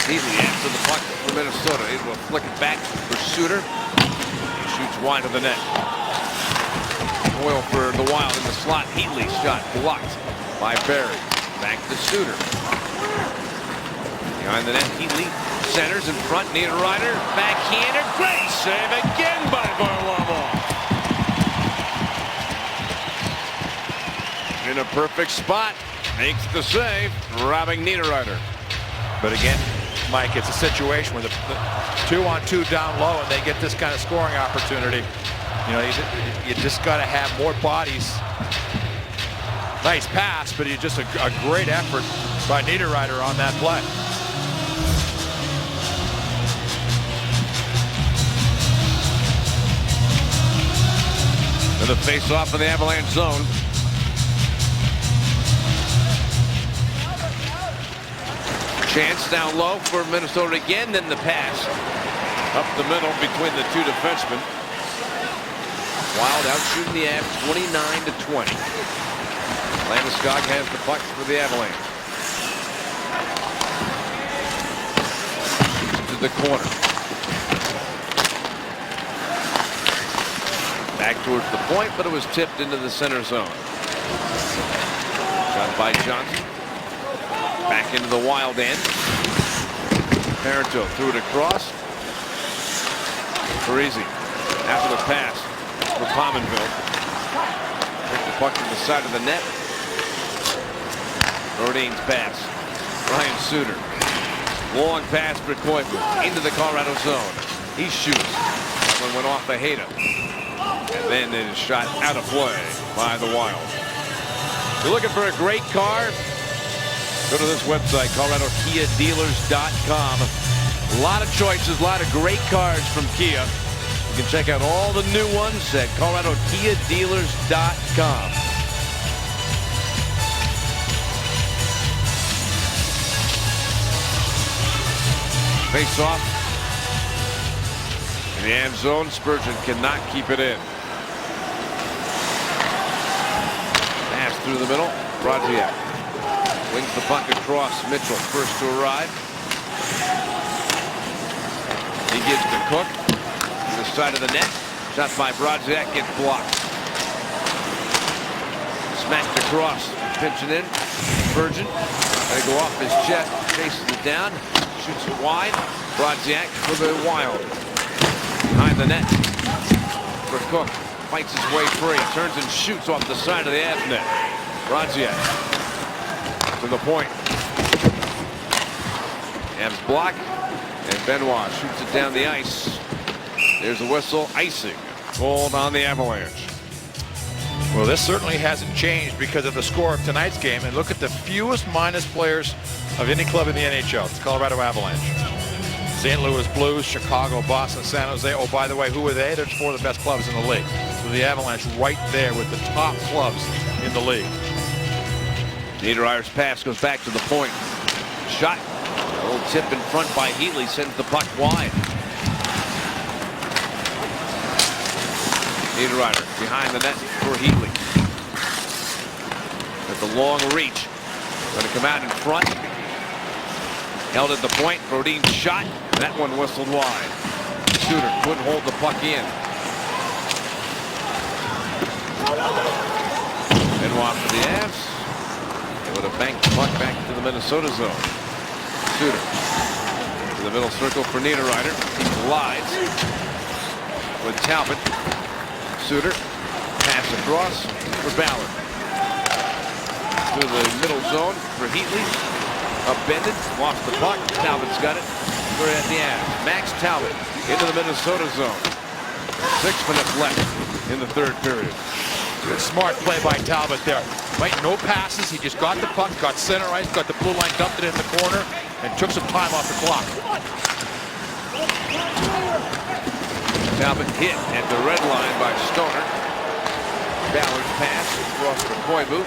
Heatley after the puck for Minnesota. Able to flick it back for Suter. He shoots wide of the net. Coyle for the Wild in the slot. Heatley shot blocked by Barry. Back to Suter. Behind the net, Heatley centers in front. Niederreiter, backhander. Great save again by Varlamov. In a perfect spot. Makes the save, robbing Niederreiter. But again, Mike, it's a situation where the 2-on-2 down low and they get this kind of scoring opportunity. You know, you just got to have more bodies. Nice pass, but just a great effort by Niederreiter on that play. And the face-off in the Avalanche zone. Chance down low for Minnesota again, then the pass up the middle between the two defensemen. Wild out shooting the Avs 29-20. Landeskog has the puck for the Avalanche. To the corner. Back towards the point, but it was tipped into the center zone. Shot by Johnson. Back into the Wild end. Parenteau threw it across. Parisi after the pass for Pominville. Took the puck to the side of the net. Rodin's pass. Ryan Suter. Long pass for Koivu into the Colorado zone. He shoots. That one went off the Hayda. And then it is shot out of play by the Wild. You're looking for a great car? Go to this website, ColoradoKiaDealers.com. A lot of choices, a lot of great cars from Kia. You can check out all the new ones at ColoradoKiaDealers.com. Face off in the end zone. Spurgeon cannot keep it in. Pass through the middle. Brodziak wings the puck across. Mitchell first to arrive. He gives to Cook to the side of the net. Shot by Brodziak gets blocked. Smacked across. Pinching in. Spurgeon. They go off his chest. Chases it down. Shoots it wide. Brodziak for the Wild. Behind the net. For Cook. Fights his way free. Turns and shoots off the side of the Avs net. Brodziak to the point. Avs block. And Benoit shoots it down the ice. There's a whistle. Icing called on the Avalanche. Well, this certainly hasn't changed because of the score of tonight's game. And look at the fewest minus players of any club in the NHL. It's Colorado Avalanche. St. Louis Blues, Chicago, Boston, San Jose. Oh, by the way, who are they? They're four of the best clubs in the league. So the Avalanche right there with the top clubs in the league. Niederreiter's pass goes back to the point. Shot. A little tip in front by Heatley sends the puck wide. Niederreiter behind the net for Heatley. At the long reach. Going to come out in front. Held at the point. Rodin's shot. That one whistled wide. Suter couldn't hold the puck in. Benoit for the Avs. They would have banked the puck back to the Minnesota zone. Suter to the middle circle for Niederreiter. He glides with Talbot. Suter pass across for Ballard. To the middle zone for Heatley. Upended, lost the puck. Talbot's got it. We're at the end. Max Talbot into the Minnesota zone. 6 minutes left in the third period. Good smart play by Talbot there. Right, no passes. He just got the puck, got center ice, got the blue line, dumped it in the corner, and took some time off the clock. Talbot hit at the red line by Stoner. Ballard's pass across for Koivu.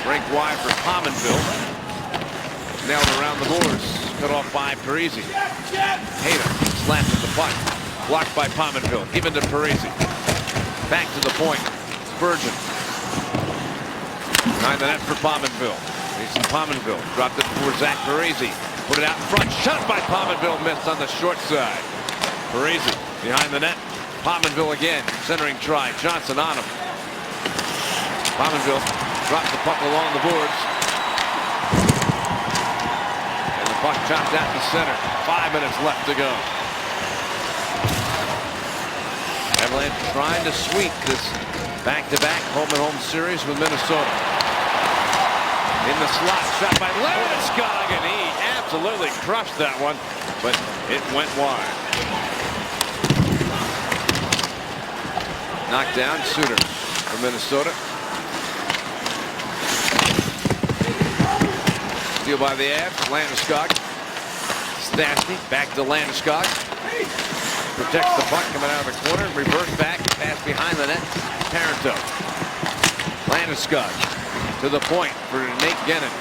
Break wide for Pominville. Nailed around the boards. Cut off by Parisi. Hayda slaps at the puck. Blocked by Pominville. Given to Parisi. Back to the point. Spurgeon. Behind the net for Pominville. Mason Pominville dropped it for Zach Parisi. Put it out in front. Shot by Pominville. Missed on the short side. Parisi behind the net. Pominville again. Centering try. Johnson on him. Pominville dropped the puck along the boards. And the puck chopped out to center. 5 minutes left to go. Avalanche trying to sweep this back-to-back home-and-home series with Minnesota. In the slot, shot by Landeskog, and he absolutely crushed that one, but it went wide. Knocked down, Suter from Minnesota. Steal by the Avs, Landeskog. Stastny, back to Landeskog. Protects the puck coming out of the corner. Reverse back. Pass behind the net. Parenteau. Landeskog to the point for Nate Gennon.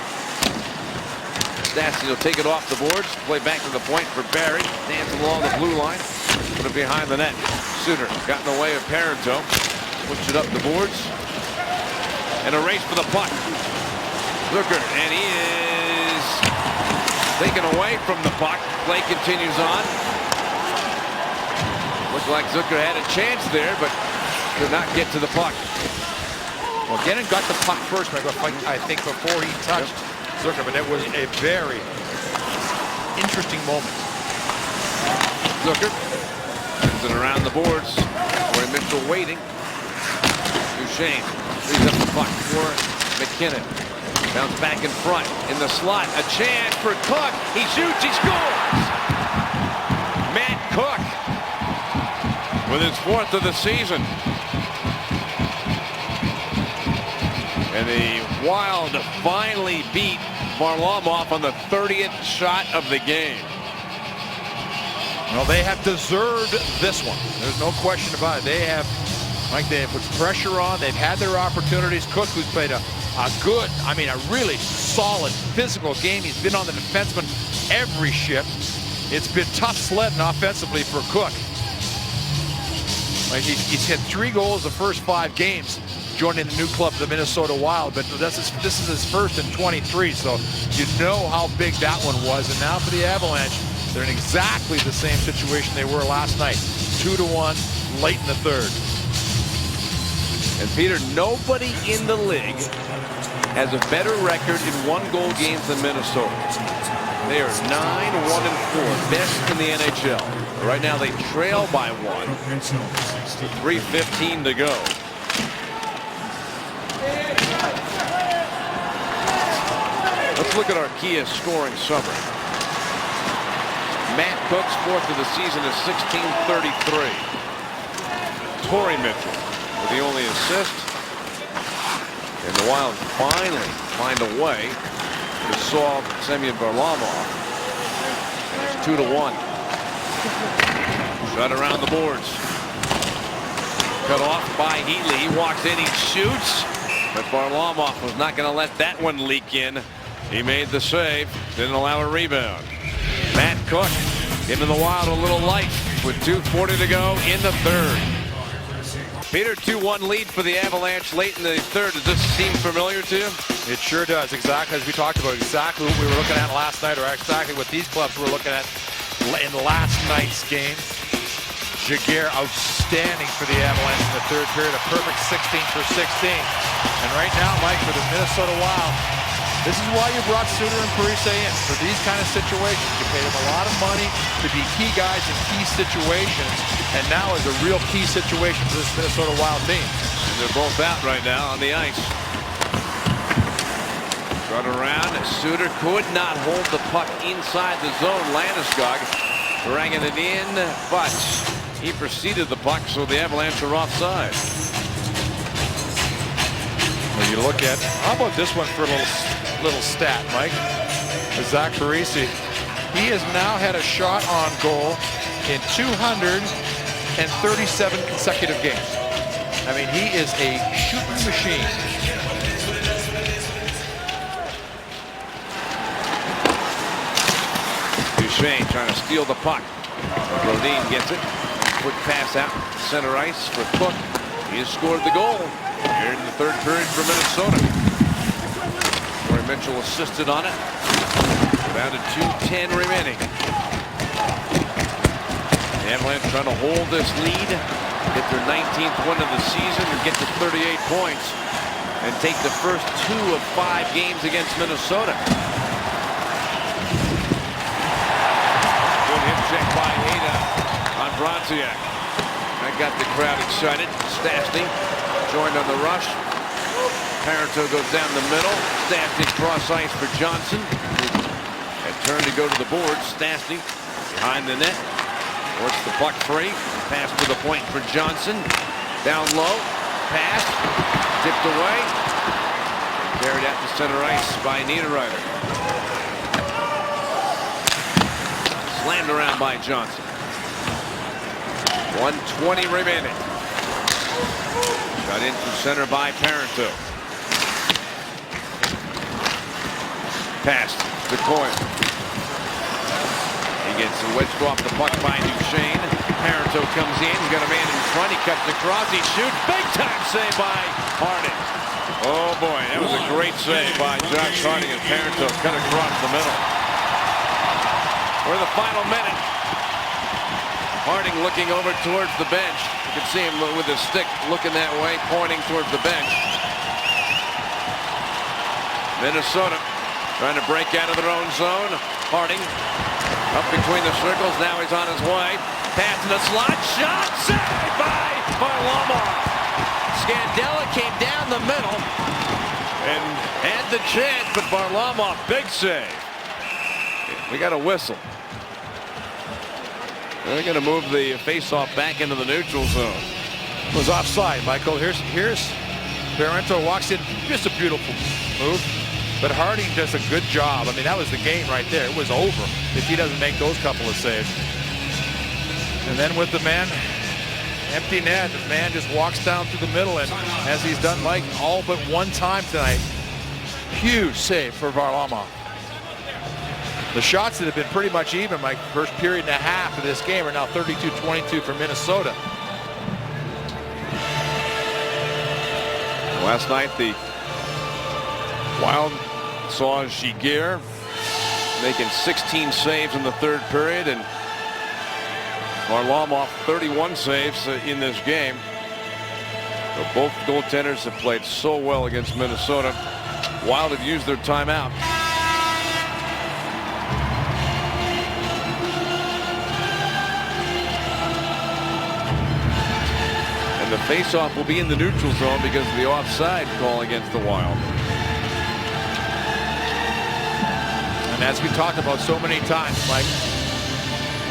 Stastny will take it off the boards. Play back to the point for Barry. Dancing along the blue line. Put it behind the net. Suter got in the way of Parenteau. Switched it up the boards. And a race for the puck. Zucker. And he is taken away from the puck. Play continues on. Looked like Zucker had a chance there, but could not get to the puck. Well, Gennon got the puck first, I think, before he touched Zucker, but it was a very interesting moment. Zucker sends it around the boards. Corey Mitchell waiting. Duchesne leaves up the puck for McKinnon. Bounce back in front in the slot. A chance for Cook. He shoots. He scores. Matt Cook with his 4th of the season. And the Wild finally beat Varlamov on the 30th shot of the game. Well, they have deserved this one. There's no question about it. They have put pressure on. They've had their opportunities. Cook, who's played a good, a really solid physical game. He's been on the defenseman every shift. It's been tough sledding offensively for Cook. He's hit 3 goals the first 5 games, joining the new club, the Minnesota Wild. But this is his first in 23, so you know how big that one was. And now for the Avalanche, they're in exactly the same situation they were last night. 2-1 late in the 3rd. And Peter, nobody in the league has a better record in 1-goal games than Minnesota. They are 9-1-4, best in the NHL. Right now they trail by 1. 3:15 to go. Let's look at our Kia scoring summary. Matt Cook's 4th of the season is 16:33. Torrey Mitchell with the only assist. And the Wild finally find a way to solve Semyon Varlamov. And it's 2-1. Shot around the boards. Cut off by Heatley. He walks in, he shoots. But Varlamov was not going to let that one leak in. He made the save. Didn't allow a rebound. Matt Cook into the Wild a little light with 2:40 to go in the 3rd. Peter, 2-1 lead for the Avalanche late in the 3rd. Does this seem familiar to you? It sure does. Exactly as we talked about. Exactly what we were looking at last night, or exactly what these clubs were looking at in last night's game. Giguère outstanding for the Avalanche in the 3rd period. A perfect 16 for 16. And right now, Mike, for the Minnesota Wild, this is why you brought Suter and Parisi in, for these kind of situations. You paid them a lot of money to be key guys in key situations, and now is a real key situation for this Minnesota Wild team. And they're both out right now on the ice. Run around. Suter could not hold the puck inside the zone. Landeskog dragging it in, but he preceded the puck, so the Avalanche are offside. When you look at, how about this one for a little stat, Mike? Zach Parisi, he has now had a shot on goal in 237 consecutive games. I mean, he is a shooting machine. Duchesne trying to steal the puck. Brodin gets it. Quick pass out center ice for Cook. He has scored the goal here in the third period for Minnesota. Corey Mitchell assisted on it. Down to 2:10 remaining. The Avalanche trying to hold this lead, get their 19th win of the season, and get to 38 points, and take the first 2 of 5 games against Minnesota. Good hip check by Hayda on Bronziak. That got the crowd excited. Stastny joined on the rush. Parenteau goes down the middle. Stastny cross ice for Johnson. A turn to go to the boards. Stastny behind the net. Works the puck free. Pass to the point for Johnson. Down low. Pass. Tipped away. Carried out to center ice by Niederreiter. Slammed around by Johnson. 1:20 remaining. Got into center by Parenteau. Pass to Coyle. He gets wedged off the puck by Duchesne. Parenteau comes in. He's got a man in front. He cuts across. He shoots. Big time save by Harding. Oh boy, that was a great save by Josh Harding, and Parenteau cut across the middle. We're in the final minute. Harding looking over towards the bench. You can see him with his stick looking that way, pointing towards the bench. Minnesota trying to break out of their own zone. Harding up between the circles. Now he's on his way. Pass in the slot. Shot saved by Varlamov. Scandella came down the middle and had the chance, but Varlamov, big save. We got a whistle. They're going to move the face-off back into the neutral zone. It was offside, Michael. Here's Parenteau walks in. Just a beautiful move. But Harding does a good job. I mean, that was the game right there. It was over if he doesn't make those couple of saves. And then with the man, empty net, the man just walks down through the middle, and as he's done, Mike, all but one time tonight. Huge save for Varlamov. The shots that have been pretty much even, Mike, first period and a half of this game are now 32-22 for Minnesota. Last night, the Wild saw Giguère making 16 saves in the third period, and Varlamov 31 saves in this game. So both goaltenders have played so well against Minnesota. Wild have used their timeout. And the faceoff will be in the neutral zone because of the offside call against the Wild. And as we talked about so many times, Mike,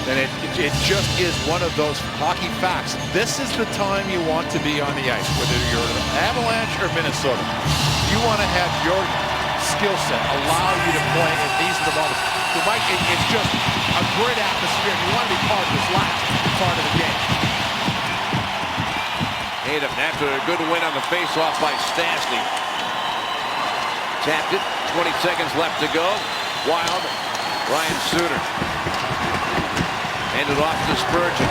and it just is one of those hockey facts. This is the time you want to be on the ice, whether you're Avalanche or Minnesota. You want to have your skill set allow you to play in these are the moments. So Mike, it's just a great atmosphere. You want to be part of this last part of the game. Hayden after a good win on the faceoff by Stastny. Tapped it. 20 seconds left to go. Wild. Ryan Suter. Handed off to Spurgeon.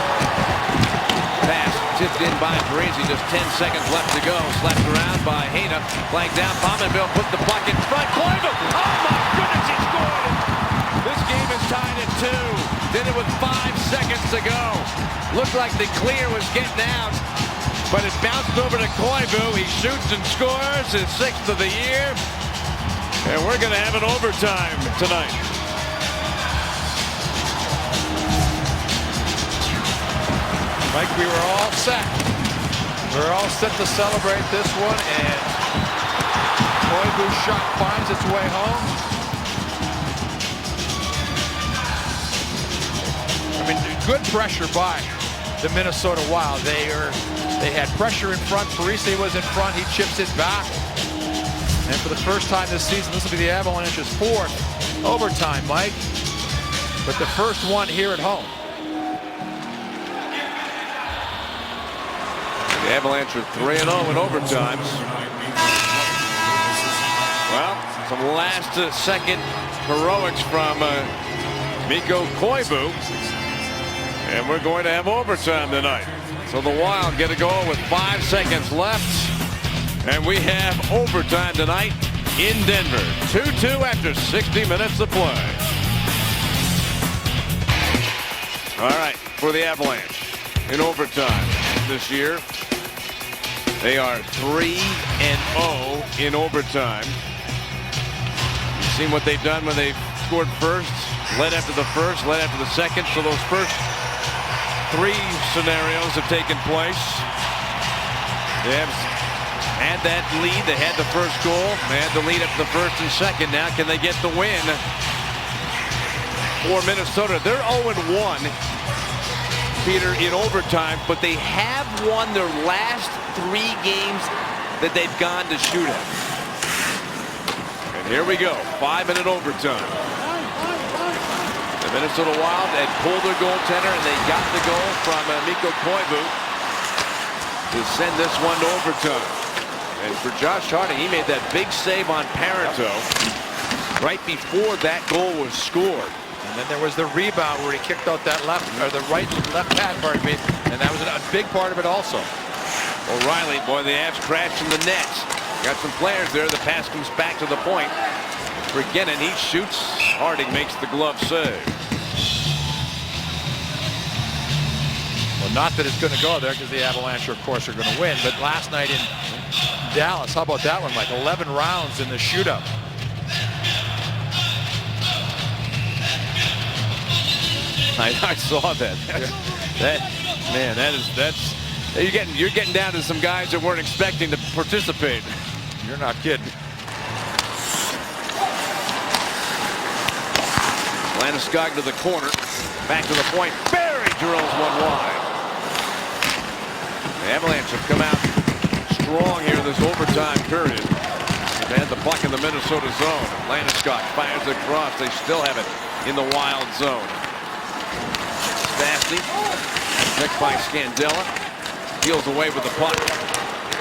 Pass tipped in by Parise. Just 10 seconds left to go. Slapped around by Hayden. Flagged down. Pominville put the puck in front. Koivu. Oh my goodness, he scored! This game is tied at 2. Did it with 5 seconds to go. Looked like the clear was getting out, but it bounced over to Koivu. He shoots and scores his 6th of the year. And we're going to have an overtime tonight. Mike, we were all set. We were all set to celebrate this one, and Koivu's shot finds its way home. I mean, good pressure by the Minnesota Wild. They had pressure in front. Parise was in front. He chips it back. And for the first time this season, this will be the Avalanche's 4th overtime, Mike. But the first one here at home. The Avalanche are 3-0 in overtimes. Well, some last-second heroics from Mikko Koivu. And we're going to have overtime tonight. So the Wild get a goal with 5 seconds left. And we have overtime tonight in Denver. 2-2 after 60 minutes of play. All right, for the Avalanche in overtime this year. They are 3-0 in overtime. You've seen what they've done when they scored first, led after the first, led after the second. So those first 3 scenarios have taken place. They have had that lead. They had the first goal. They had the lead up to the first and second. Now can they get the win for Minnesota? They're 0-1, Peter, in overtime, but they have won their last 3 games that they've gone to shootout. And here we go, 5-minute overtime. The Minnesota Wild had pulled their goaltender, and they got the goal from Mikko Koivu to send this one to overtime. And for Josh Harding, he made that big save on Parenteau right before that goal was scored. And then there was the rebound where he kicked out that left pad, pardon me, and that was a big part of it also. O'Reilly, boy, the Avs crashed in the net. Got some players there. The pass comes back to the point. For Gennon, he shoots. Harding makes the glove save. Well, not that it's going to go there, because the Avalanche, of course, are going to win. But last night in Dallas, how about that one, Mike? 11 rounds in the shootout. I saw that. That's you're getting down to some guys that weren't expecting to participate. You're not kidding. Landeskog to the corner, back to the point. Barry drills one wide. The Avalanche have come out strong here in this overtime period. They've had the puck in the Minnesota zone. Landeskog fires across. They still have it in the Wild zone. Stastny, checked by Scandella, peels away with the puck.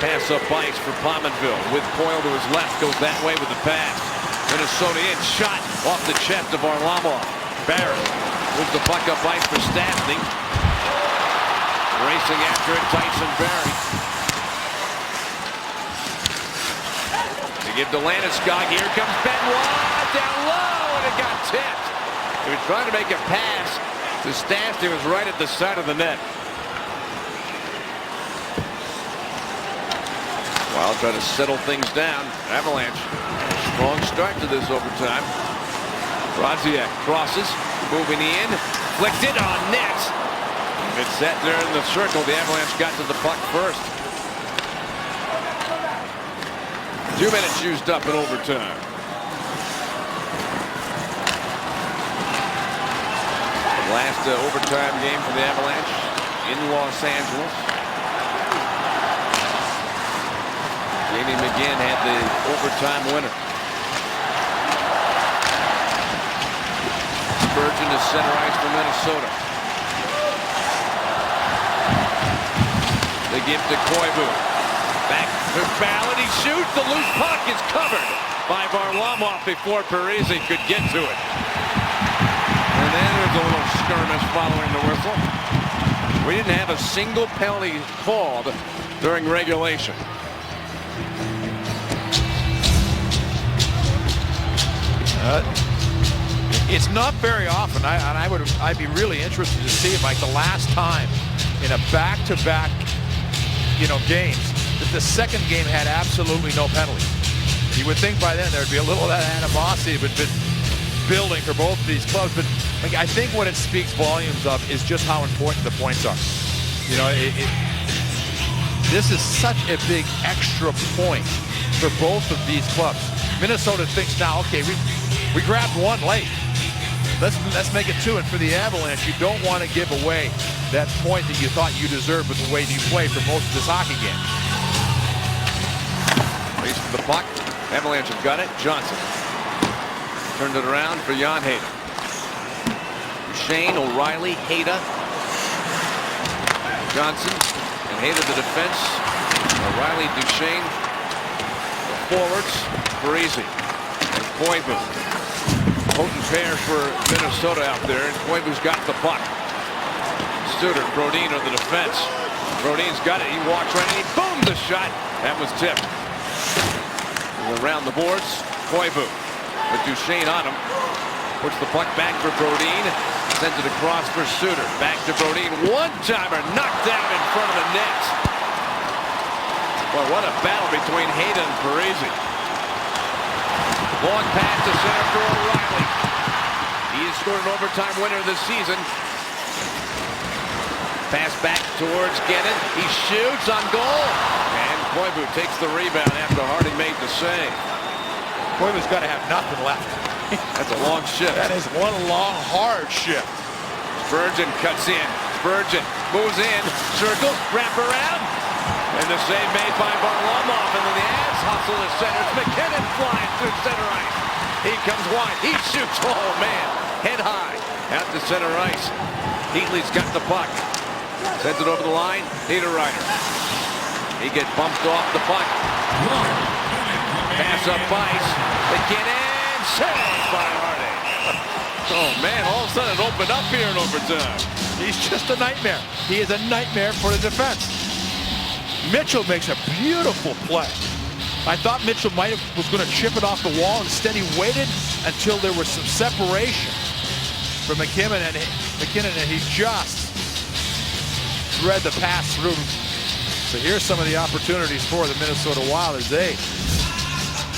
Pass up ice for Pominville with Coyle to his left, goes that way with the pass. Minnesota in, shot off the chest of Varlamov. Barry moves the puck up ice for Stastny. Racing after it, Tyson Barry. To give to Landeskog, here comes Benoit down low, and it got tipped. He was trying to make a pass. The Stastny was right at the side of the net. Wild try to settle things down. Avalanche, strong start to this overtime. Radziak crosses, moving in, flicked it on net. It's set there in the circle. The Avalanche got to the puck first. 2 minutes used up in overtime. Last overtime game for the Avalanche in Los Angeles. Jamie McGinn had the overtime winner. Spurgeon to center ice for Minnesota. They give to Koivu. Back to Ballard. He shoots. The loose puck is covered by Varlamov before Parise could get to it. And then there's a little skirmish following the whistle. We didn't have a single penalty called during regulation. It's not very often. I'd be really interested to see, Mike, the last time in a back-to-back, games that the second game had absolutely no penalties. You would think by then there'd be a little of that animosity but building for both of these clubs. But I think what it speaks volumes of is just how important the points are. This is such a big extra point for both of these clubs. Minnesota thinks now, okay, we grabbed one late. Let's make it 2. And for the Avalanche, you don't want to give away that point that you thought you deserved with the way you played for most of this hockey game. Race to the puck. Avalanche have got it. Johnson turned it around for Jan Hayda. Shane, O'Reilly, Hayda, Johnson, and Hayda the defense. O'Reilly, Duchesne, the forwards, Parise, and Koivu. Potent pair for Minnesota out there, and Koivu's got the puck. Suter. Brodin on the defense. Brodin's got it. He walks right in. Boom! The shot. That was tipped. Around the boards. Koivu with Duchesne on him. Puts the puck back for Brodin. Sends it across for Suter. Back to Brodin. One-timer knocked down in front of the net. Well, what a battle between Hayda and Parise. Long pass to center for O'Reilly. He has scored an overtime winner this season. Pass back towards Gennon. He shoots on goal. And Koivu takes the rebound after Harding made the save. Koivu's got to have nothing left. That's a long shift. That is one long, hard shift. Spurgeon cuts in. Spurgeon moves in. Circle. Wrap around. And the save made by Varlamov. And then the Avs hustle to center. It's McKinnon flying through center ice. He comes wide. He shoots. Oh, man. Head high. Out to center ice. Heatley's got the puck. Sends it over the line. Niederreiter. He gets bumped off the puck. Pass up ice. McKinnon. Saved by Harding. Oh, man. All of a sudden it opened up here in overtime. He's just a nightmare. He is a nightmare for the defense. Mitchell makes a beautiful play. I thought Mitchell was going to chip it off the wall. Instead, he waited until there was some separation from McKinnon, and he just thread the pass through. So here's some of the opportunities for the Minnesota Wild as they,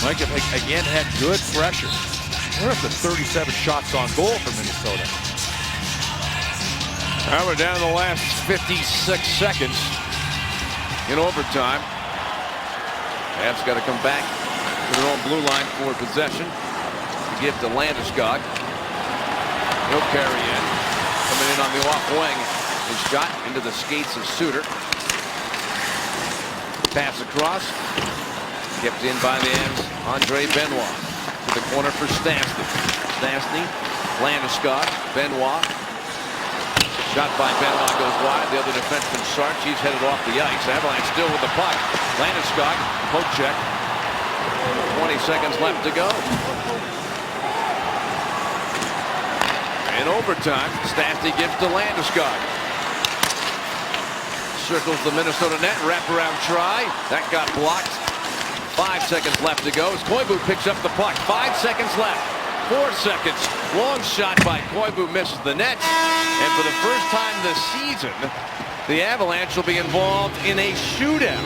again, had good pressure. We're up to 37 shots on goal for Minnesota. Now we're down to the last 56 seconds in overtime. Avs got to come back to their own blue line for possession to give to Landeskog. He'll carry in. Coming in on the off wing. His shot into the skates of Suter. Pass across. Kept in by the Avs. Andre Benoit to the corner for Stastny. Stastny, Landeskog, Benoit. Shot by Benoit goes wide. The other defenseman, Sarch, he's headed off the ice. Avalanche still with the puck. Landeskog, poke check. 20 seconds left to go. In overtime, Stastny gives to Landeskog. Circles the Minnesota net. Wraparound try. That got blocked. 5 seconds left to go as Koivu picks up the puck. 5 seconds left. 4 seconds. Long shot by Koivu misses the net. And for the first time this season, the Avalanche will be involved in a shootout.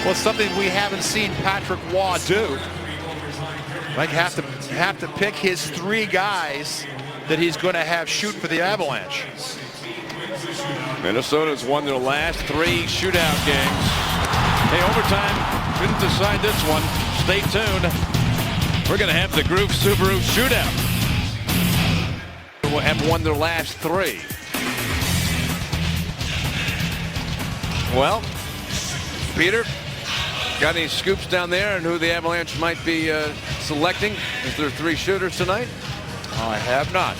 Well, it's something we haven't seen Patrick Waugh do. Might have to pick his 3 guys that he's going to have shoot for the Avalanche. Minnesota's won their last 3 shootout games. Hey, overtime couldn't decide this one. Stay tuned. We're going to have the Groove Subaru shootout. Will have won their last 3. Well, Peter, got any scoops down there on who the Avalanche might be selecting as their 3 shooters tonight? Oh, I have not.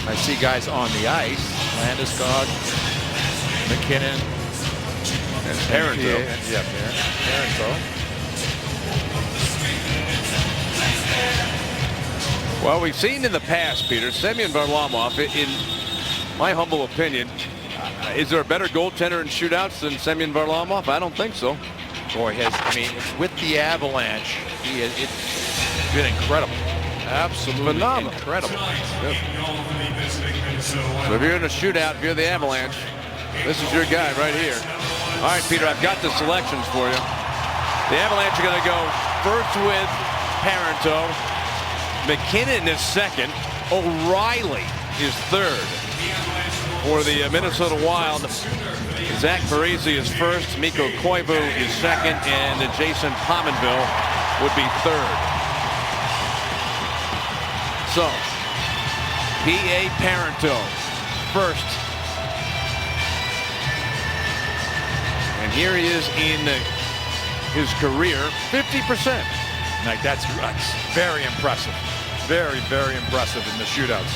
I see guys on the ice. Landeskog, McKinnon, and Parenteau. Yeah, Parenteau. Well, we've seen in the past, Peter, Semyon Varlamov, in my humble opinion, is there a better goaltender in shootouts than Semyon Varlamov? I don't think so. Boy, with the Avalanche, it's been incredible. Absolutely phenomenal. Incredible. Yep. So if you're in a shootout, if you're the Avalanche, this is your guy right here. All right, Peter, I've got the selections for you. The Avalanche are going to go first with Parenteau. McKinnon is second. O'Reilly is third. For the Minnesota Wild, Zach Parise is first. Mikko Koivu is second. And Jason Pominville would be third. So, P.A. Parenteau first. And here he is in his career, 50%. Like that's very impressive. Very, very impressive in the shootouts.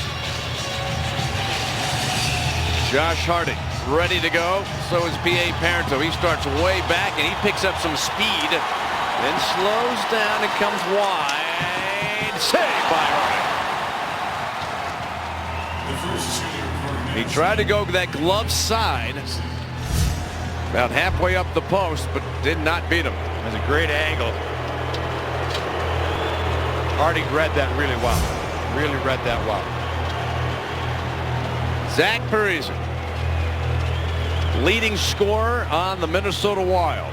Josh Harding ready to go. So is P.A. Parenteau. He starts way back and he picks up some speed. Then slows down and comes wide. Saved by Harding. The first shooter He tried to go that glove side about halfway up the post, but did not beat him. That's a great angle. Harding read that really well. Really read that well. Zach Parise, leading scorer on the Minnesota Wild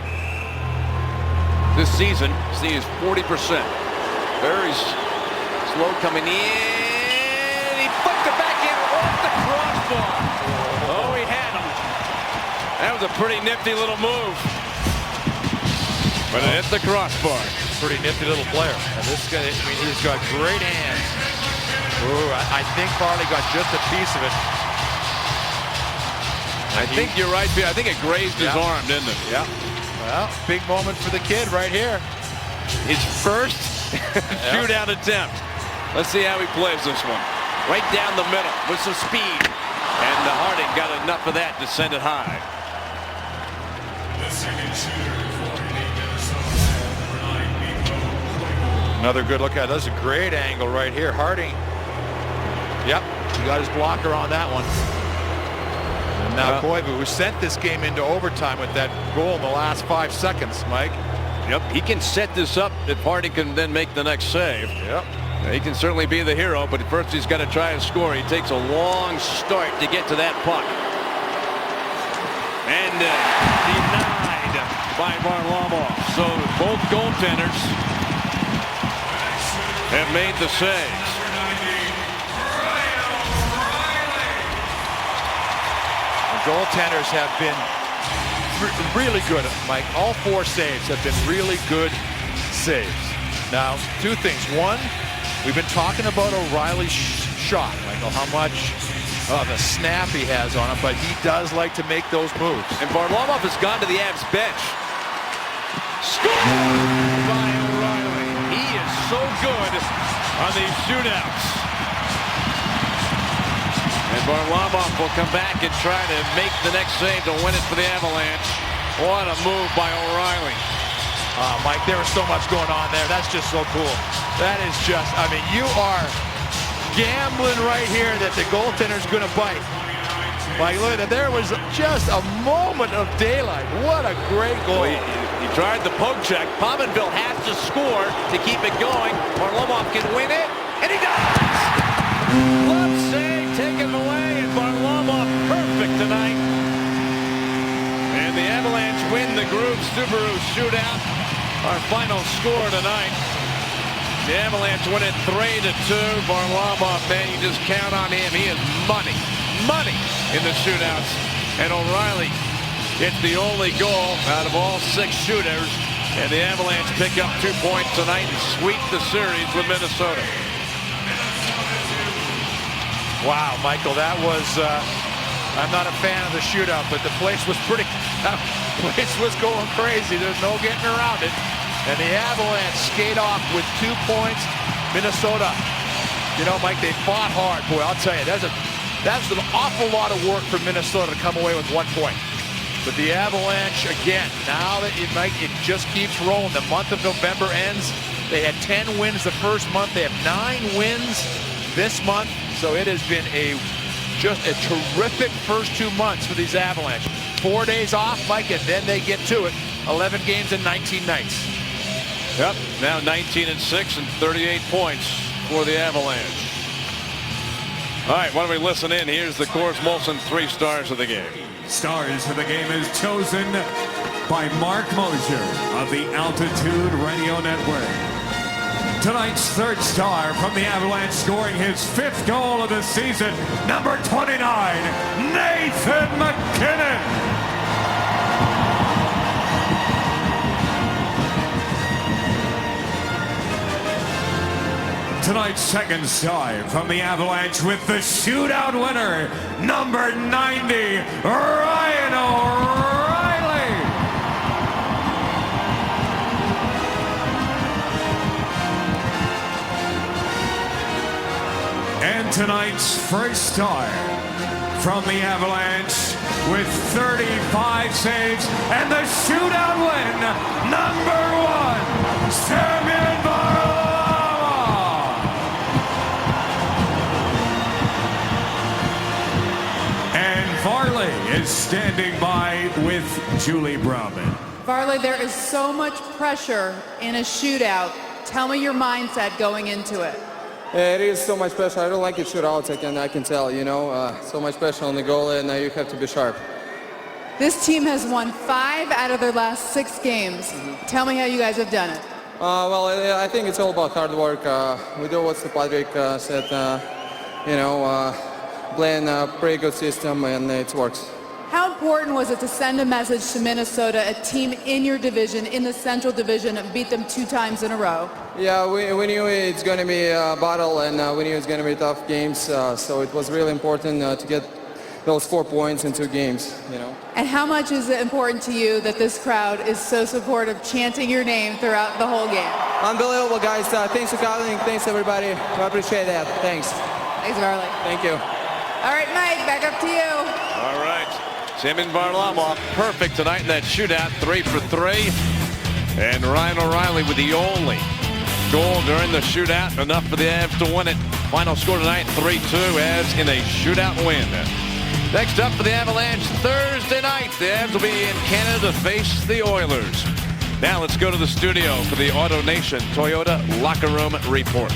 this season. See, is 40%. Very slow coming in. He flipped it back in off the crossbar. Oh, he had him. That was a pretty nifty little move. But it hit the crossbar. Pretty nifty little player. And this guy, I mean, he's got great hands. Ooh, I think Farley got just a piece of it. I think you're right, I think it grazed his arm, didn't it? Yeah. Well, big moment for the kid right here. His first shootout attempt. Let's see how he plays this one. Right down the middle with some speed. And Harding got enough of that to send it high. The second shooter for Minnesota, Another good look at it. That's a great angle right here. Harding. Yep, he got his blocker on that one. And now Koivu, who sent this game into overtime with that goal in the last 5 seconds, Mike. Yep, he can set this up if Harding can then make the next save. Yep. He can certainly be the hero, but first he's got to try and score. He takes a long start to get to that puck. And denied by Varlamov. So both goaltenders have made the saves. Goaltenders have been really good, Mike. All 4 saves have been really good saves. Now, 2 things. One, we've been talking about O'Reilly's shot, Michael, how much of a snap he has on it, but he does like to make those moves. And Varlamov has gone to the Avs bench. Scored by O'Reilly. He is so good on these shootouts. And Varlamov will come back and try to make the next save to win it for the Avalanche. What a move by O'Reilly. Mike, there is so much going on there. That's just so cool. That is just, I mean, you are gambling right here that the goaltender's going to bite. Like, look at that. There was just a moment of daylight. What a great goal. Well, he tried the poke check. Pominville has to score to keep it going. Varlamov can win it, and he does! Glove save taken away, and Varlamov perfect tonight. And the Avalanche win the Groove Subaru shootout. Our final score tonight. The Avalanche win it 3-2. Varlamov, man, you just count on him. He is money in the shootouts. And O'Reilly gets the only goal out of all 6 shooters. And the Avalanche pick up 2 points tonight and sweep the series with Minnesota. Wow, Michael, that was, I'm not a fan of the shootout, but the place was that place was going crazy. There's no getting around it. And the Avalanche skate off with 2 points. Minnesota, you know, Mike, they fought hard. Boy, I'll tell you, that's an awful lot of work for Minnesota to come away with 1 point. But the Avalanche, again, now that it just keeps rolling. The month of November ends. They had 10 wins the first month. They have 9 wins this month. So it has been just a terrific first 2 months for these Avalanche. 4 days off, Mike, and then they get to it. 11 games in 19 nights. Yep, now 19-6 and 38 points for the Avalanche. All right, why don't we listen in? Here's the Coors Molson 3 stars of the game. Stars of the game is chosen by Mark Mosier of the Altitude Radio Network. Tonight's 3rd star from the Avalanche, scoring his 5th goal of the season, number 29, Nathan MacKinnon. Tonight's 2nd star from the Avalanche with the shootout winner, number 90, Ryan O'Reilly. And tonight's 1st star from the Avalanche with 35 saves and the shootout win, number 1, Semyon Varlamov. standing by with Julie Browman. Varley, there is so much pressure in a shootout. Tell me your mindset going into it. It is so much pressure. I don't like it shootouts. I can tell. So much pressure on the goal, and you have to be sharp. This team has won 5 out of their last 6 games. Tell me how you guys have done it. Well, I think it's all about hard work. We do what Patrick said. Playing a pretty good system, and it works. How important was it to send a message to Minnesota, a team in your division, in the Central Division, and beat them 2 times in a row? Yeah, we knew it's going to be a battle, and we knew it's going to be tough games. So it was really important to get those 4 points in 2 games. And how much is it important to you that this crowd is so supportive, chanting your name throughout the whole game? Unbelievable, guys. Thanks for coming. Thanks, everybody. I appreciate that. Thanks. Thanks, Varley. Thank you. All right, Mike, back up to you. All right. Simon Varlamov, perfect tonight in that shootout, 3 for 3. And Ryan O'Reilly with the only goal during the shootout, enough for the Avs to win it. Final score tonight, 3-2, as in a shootout win. Next up for the Avalanche, Thursday night, the Avs will be in Canada to face the Oilers. Now let's go to the studio for the Auto Nation Toyota Locker Room Report.